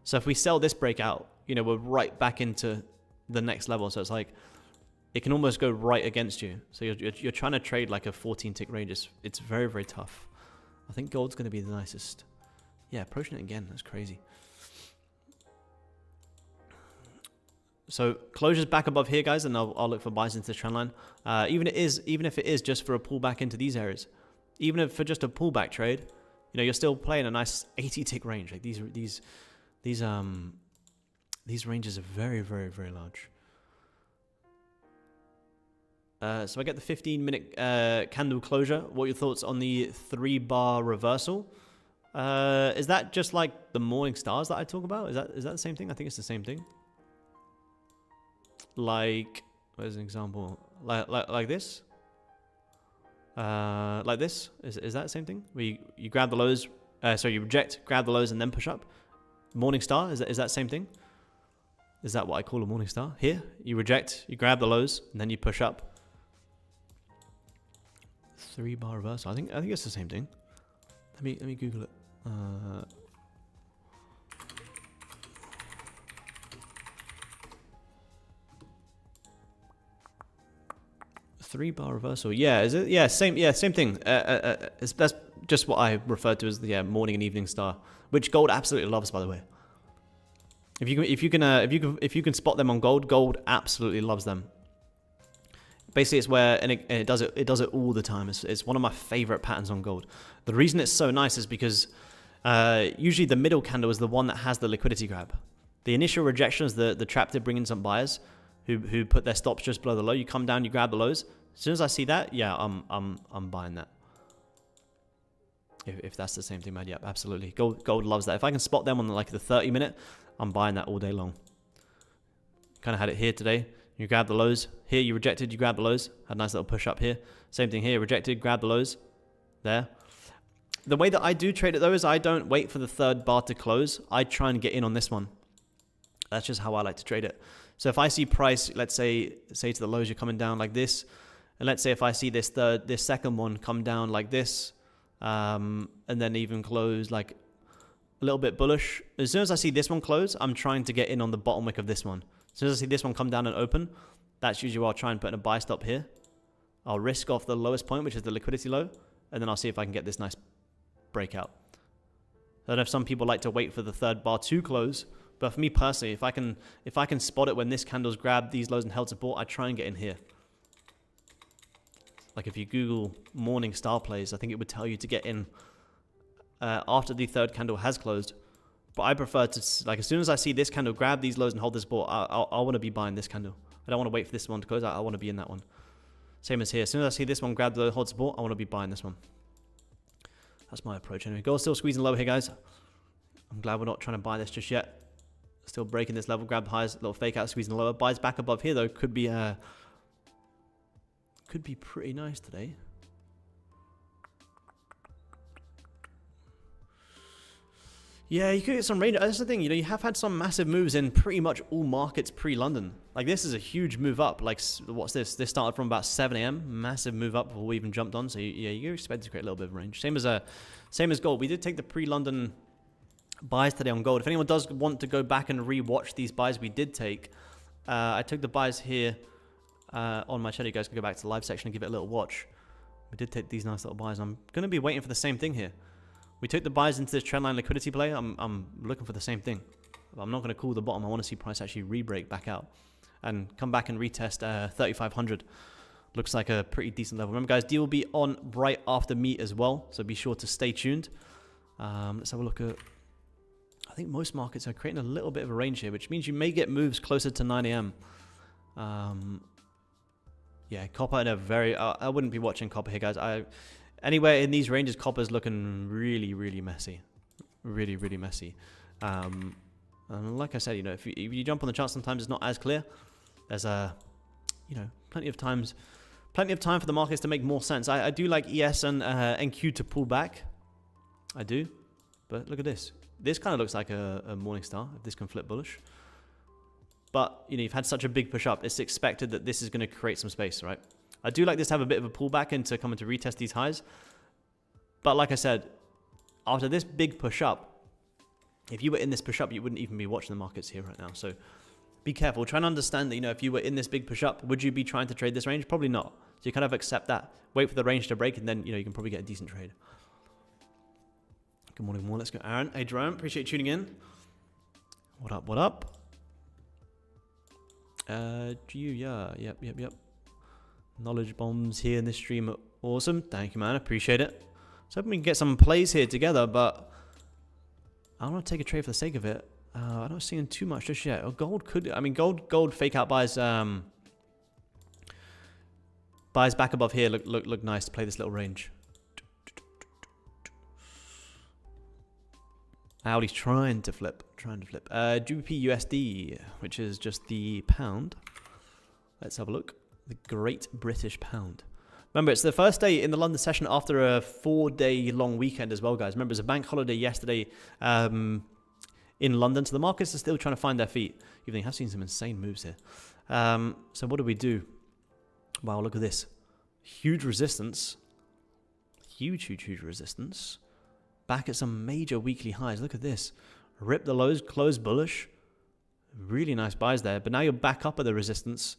So if we sell this breakout, we're right back into the next level. So it's like it can almost go right against you. So you're trying to trade like a 14 tick range. It's very, very tough. I think gold's going to be the nicest. Yeah, approaching it again. That's crazy. So closures back above here, guys, and I'll look for buys into the trend line. Even if it is just for a pullback into these areas, even if for just a pullback trade, you're still playing a nice 80 tick range. Like these ranges are very, very, very large. So I get the 15-minute candle closure. What are your thoughts on the 3-bar reversal? Is that just like the morning stars that I talk about? Is that the same thing? I think it's the same thing. Like, where's an example? Like this? Like this? Is that the same thing? Where you grab the lows, you reject, grab the lows, and then push up? Morning star, is that the same thing? Is that what I call a morning star? Here, you reject, you grab the lows, and then you push up. 3-bar reversal. I think it's the same thing. Let me Google it. 3-bar reversal. Yeah, is it? Yeah, same thing. That's just what I refer to as the morning and evening star, which gold absolutely loves, by the way. If you can spot them on gold absolutely loves them. Basically, it's where it does it all the time. It's one of my favorite patterns on gold. The reason it's so nice is because usually the middle candle is the one that has the liquidity grab. The initial rejection is the trap to bring in some buyers who put their stops just below the low. You come down, you grab the lows. As soon as I see that, yeah, I'm buying that. If that's the same thing, man, yeah, absolutely. Gold loves that. If I can spot them on like the 30-minute, I'm buying that all day long. Kind of had it here today. You grab the lows. Here you rejected, you grab the lows. Had a nice little push up here. Same thing here, rejected, grab the lows. There. The way that I do trade it though is I don't wait for the 3rd bar to close. I try and get in on this one. That's just how I like to trade it. So if I see price, let's say to the lows, you're coming down like this. And let's say if I see this second one come down like this, and then even close like a little bit bullish. As soon as I see this one close, I'm trying to get in on the bottom wick of this one. As soon as I see this one come down and open, that's usually where I'll try and put in a buy stop here. I'll risk off the lowest point, which is the liquidity low, and then I'll see if I can get this nice breakout. I don't know if some people like to wait for the 3rd bar to close, But for me personally, if I can spot it when this candle's grabbed these lows and held support, I try and get in here. Like if you Google morning star plays, I think it would tell you to get in after the third candle has closed. But I prefer to, like, as soon as I see this candle grab these lows and hold this support, I want to be buying this candle. I don't want to wait for this one to close. I want to be in that one. Same as here. As soon as I see this one grab the hold support, I want to be buying this one. That's my approach anyway. Gold's still squeezing low here, guys. I'm glad we're not trying to buy this just yet. Still breaking this level, grab highs, little fake out, squeezing lower. Buys back above here though could be pretty nice today. Yeah, you could get some range. That's the thing, you know, you have had some massive moves in pretty much all markets pre-London. Like this is a huge move up. Like what's this? This started from about 7 AM, massive move up before we even jumped on. So yeah, you expect to create a little bit of range. Same as gold. We did take the pre-London buys today on gold. If anyone does want to go back and re-watch these buys we did take, I took the buys here on my channel. You guys can go back to the live section and give it a little watch. We did take these nice little buys. I'm going to be waiting for the same thing here. We took the buys into this trendline liquidity play. I'm looking for the same thing. I'm not going to call the bottom. I want to see price actually re-break back out and come back and retest 3,500. Looks like a pretty decent level. Remember, guys, deal will be on right after meet as well, so be sure to stay tuned. Let's have a look at... I think most markets are creating a little bit of a range here, which means you may get moves closer to 9 AM. Yeah, copper in a very... I wouldn't be watching copper here, guys. Anywhere in these ranges, copper's looking really, really messy. Really, really messy. And like I said, you know, if you jump on the chart, sometimes it's not as clear. There's you know, plenty of time for the markets to make more sense. I do like ES and NQ to pull back. I do. But look at this. This kind of looks like a morning star, if this can flip bullish. But, you know, you've had such a big push up. It's expected that this is going to create some space, right? I do like this to have a bit of a pullback into coming to retest these highs. But like I said, after this big push up, if you were in this push up, you wouldn't even be watching the markets here right now. So be careful. Try and understand that, you know, if you were in this big push up, would you be trying to trade this range? Probably not. So you kind of accept that. Wait for the range to break, and then, you know, you can probably get a decent trade. Good morning, more. Let's go, Aaron. Hey, Jerome. Appreciate you tuning in. What up? What up? Yeah. Yep. Knowledge bombs here in this stream are awesome. Thank you, man. Appreciate it. So hoping we can get some plays here together, but I don't want to take a trade for the sake of it. I'm not seeing too much just yet. Oh, gold could... I mean, gold fake out buys... buys back above here look nice to play this little range. Audi's trying to flip. GBP USD, which is just the pound. Let's have a look. The Great British Pound. Remember, it's the first day in the London session after a 4-day long weekend as well, guys. Remember, it's a bank holiday yesterday in London, so the markets are still trying to find their feet. Even though you have seen some insane moves here. So what do we do? Wow, look at this. Huge resistance. Huge resistance. Back at some major weekly highs. Look at this. Rip the lows, close bullish. Really nice buys there. But now you're back up at the resistance.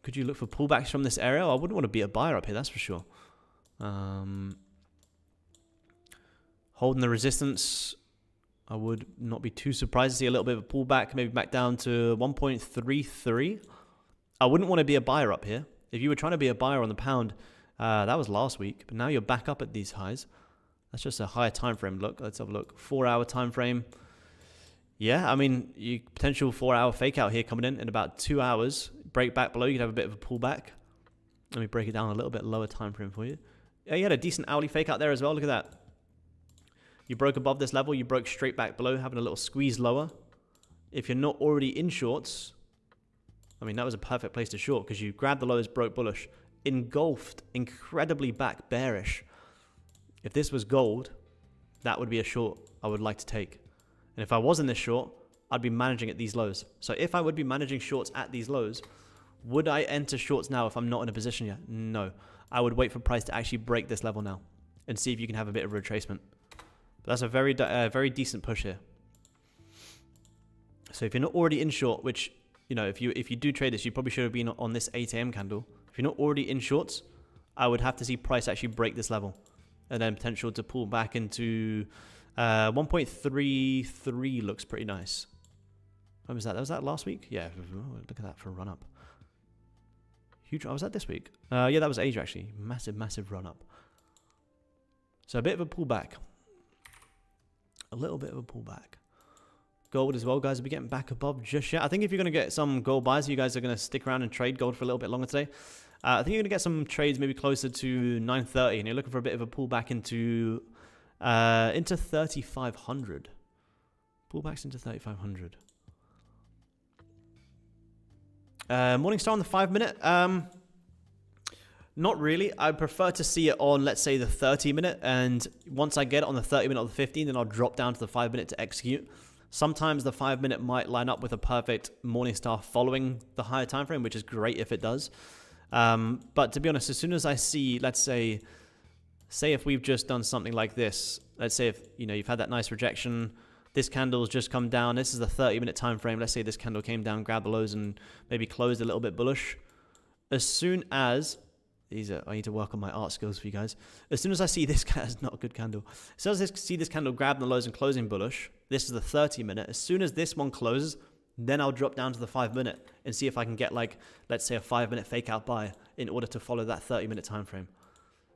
Could you look for pullbacks from this area? I wouldn't want to be a buyer up here, that's for sure. Holding the resistance, I would not be too surprised to see a little bit of a pullback, maybe back down to 1.33. I wouldn't want to be a buyer up here. If you were trying to be a buyer on the pound, that was last week, but now you're back up at these highs. That's just a higher time frame look. Let's have a look. 4-hour time frame. Yeah, I mean, you potential 4-hour fake out here coming in about 2 hours. Break back below, you could have a bit of a pullback. Let me break it down a little bit lower time frame for you. Yeah, you had a decent hourly fake out there as well. Look at that. You broke above this level, you broke straight back below, having a little squeeze lower. If you're not already in shorts, I mean, that was a perfect place to short because you grabbed the lows, broke bullish, engulfed incredibly back bearish. If this was gold, that would be a short I would like to take. And if I was in this short, I'd be managing at these lows. So if I would be managing shorts at these lows, would I enter shorts now if I'm not in a position yet? No. I would wait for price to actually break this level now and see if you can have a bit of retracement. But that's a very decent push here. So if you're not already in short, which, you know, if you do trade this, you probably should have been on this 8 AM candle. If you're not already in shorts, I would have to see price actually break this level and then potential to pull back into 1.33 looks pretty nice. When was that? Was that last week? Yeah, look at that for a run up. Huge. Oh, was that this week? Yeah, that was Asia actually. Massive run up. So a bit of a pullback. A little bit of a pullback. Gold as well, guys. Are we getting back above just yet? I think if you're going to get some gold buys, you guys are going to stick around and trade gold for a little bit longer today. I think you're going to get some trades maybe closer to 930, and you're looking for a bit of a pullback into 3,500. Pullbacks into 3,500. Morningstar on the 5-minute. Not really. I prefer to see it on, let's say, the 30-minute, and once I get it on the 30-minute or the 15, then I'll drop down to the 5-minute to execute. Sometimes the 5-minute might line up with a perfect Morningstar following the higher time frame, which is great if it does. But to be honest, as soon as I see, let's say if we've just done something like this, let's say if you've had that nice rejection, this candle's just come down. This is the 30-minute time frame. Let's say this candle came down, grabbed the lows, and maybe closed a little bit bullish. As soon as I need to work on my art skills for you guys. As soon as I see this, it's not a good candle. As soon as I see this candle grabbing the lows and closing bullish, this is the 30-minute. As soon as this one closes, then I'll drop down to the 5-minute and see if I can get, like, let's say a 5-minute fake out buy in order to follow that 30-minute time frame.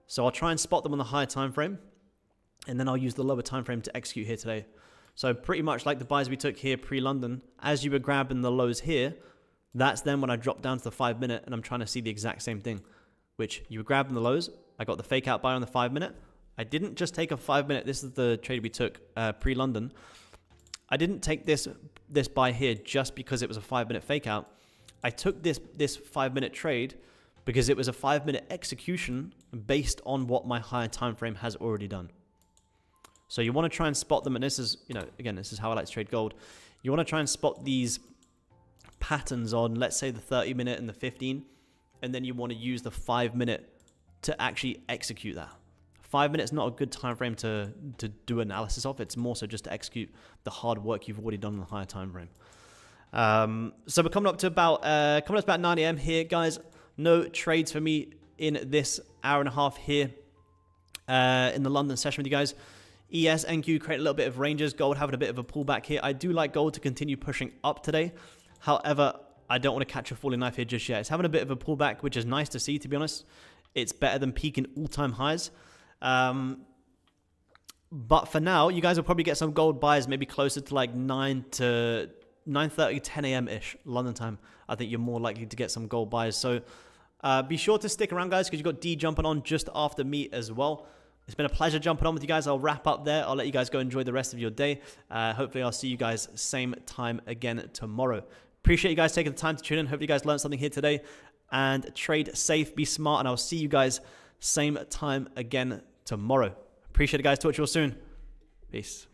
So I'll try and spot them on the higher time frame, and then I'll use the lower time frame to execute here today. So pretty much like the buys we took here pre-London, as you were grabbing the lows here, that's then when I drop down to the 5-minute, and I'm trying to see the exact same thing. Which you were grabbing the lows. I got the fake out buy on the 5-minute. I didn't just take a 5-minute. This is the trade we took pre-London. I didn't take this buy here just because it was a 5-minute fake out. I took this 5-minute trade because it was a 5-minute execution based on what my higher time frame has already done. So you want to try and spot them, and this is, again, this is how I like to trade gold. You want to try and spot these patterns on, let's say, the 30-minute and the 15. And then you want to use the 5-minute to actually execute that. 5 minutes is not a good time frame to do analysis of. It's more so just to execute the hard work you've already done in the higher time frame. So we're coming up to about 9 a.m. here, guys. No trades for me in this hour and a half here in the London session with you guys. ES, NQ create a little bit of ranges. Gold having a bit of a pullback here. I do like gold to continue pushing up today. However, I don't want to catch a falling knife here just yet. It's having a bit of a pullback, which is nice to see, to be honest. It's better than peaking all-time highs. But for now, you guys will probably get some gold buys maybe closer to like 9:30, 10 a.m.-ish London time. I think you're more likely to get some gold buys. So be sure to stick around, guys, because you've got D jumping on just after me as well. It's been a pleasure jumping on with you guys. I'll wrap up there. I'll let you guys go enjoy the rest of your day. Hopefully, I'll see you guys same time again tomorrow. Appreciate you guys taking the time to tune in. Hope you guys learned something here today. And trade safe, be smart, and I'll see you guys same time again tomorrow. Appreciate it, guys. Talk to you all soon. Peace.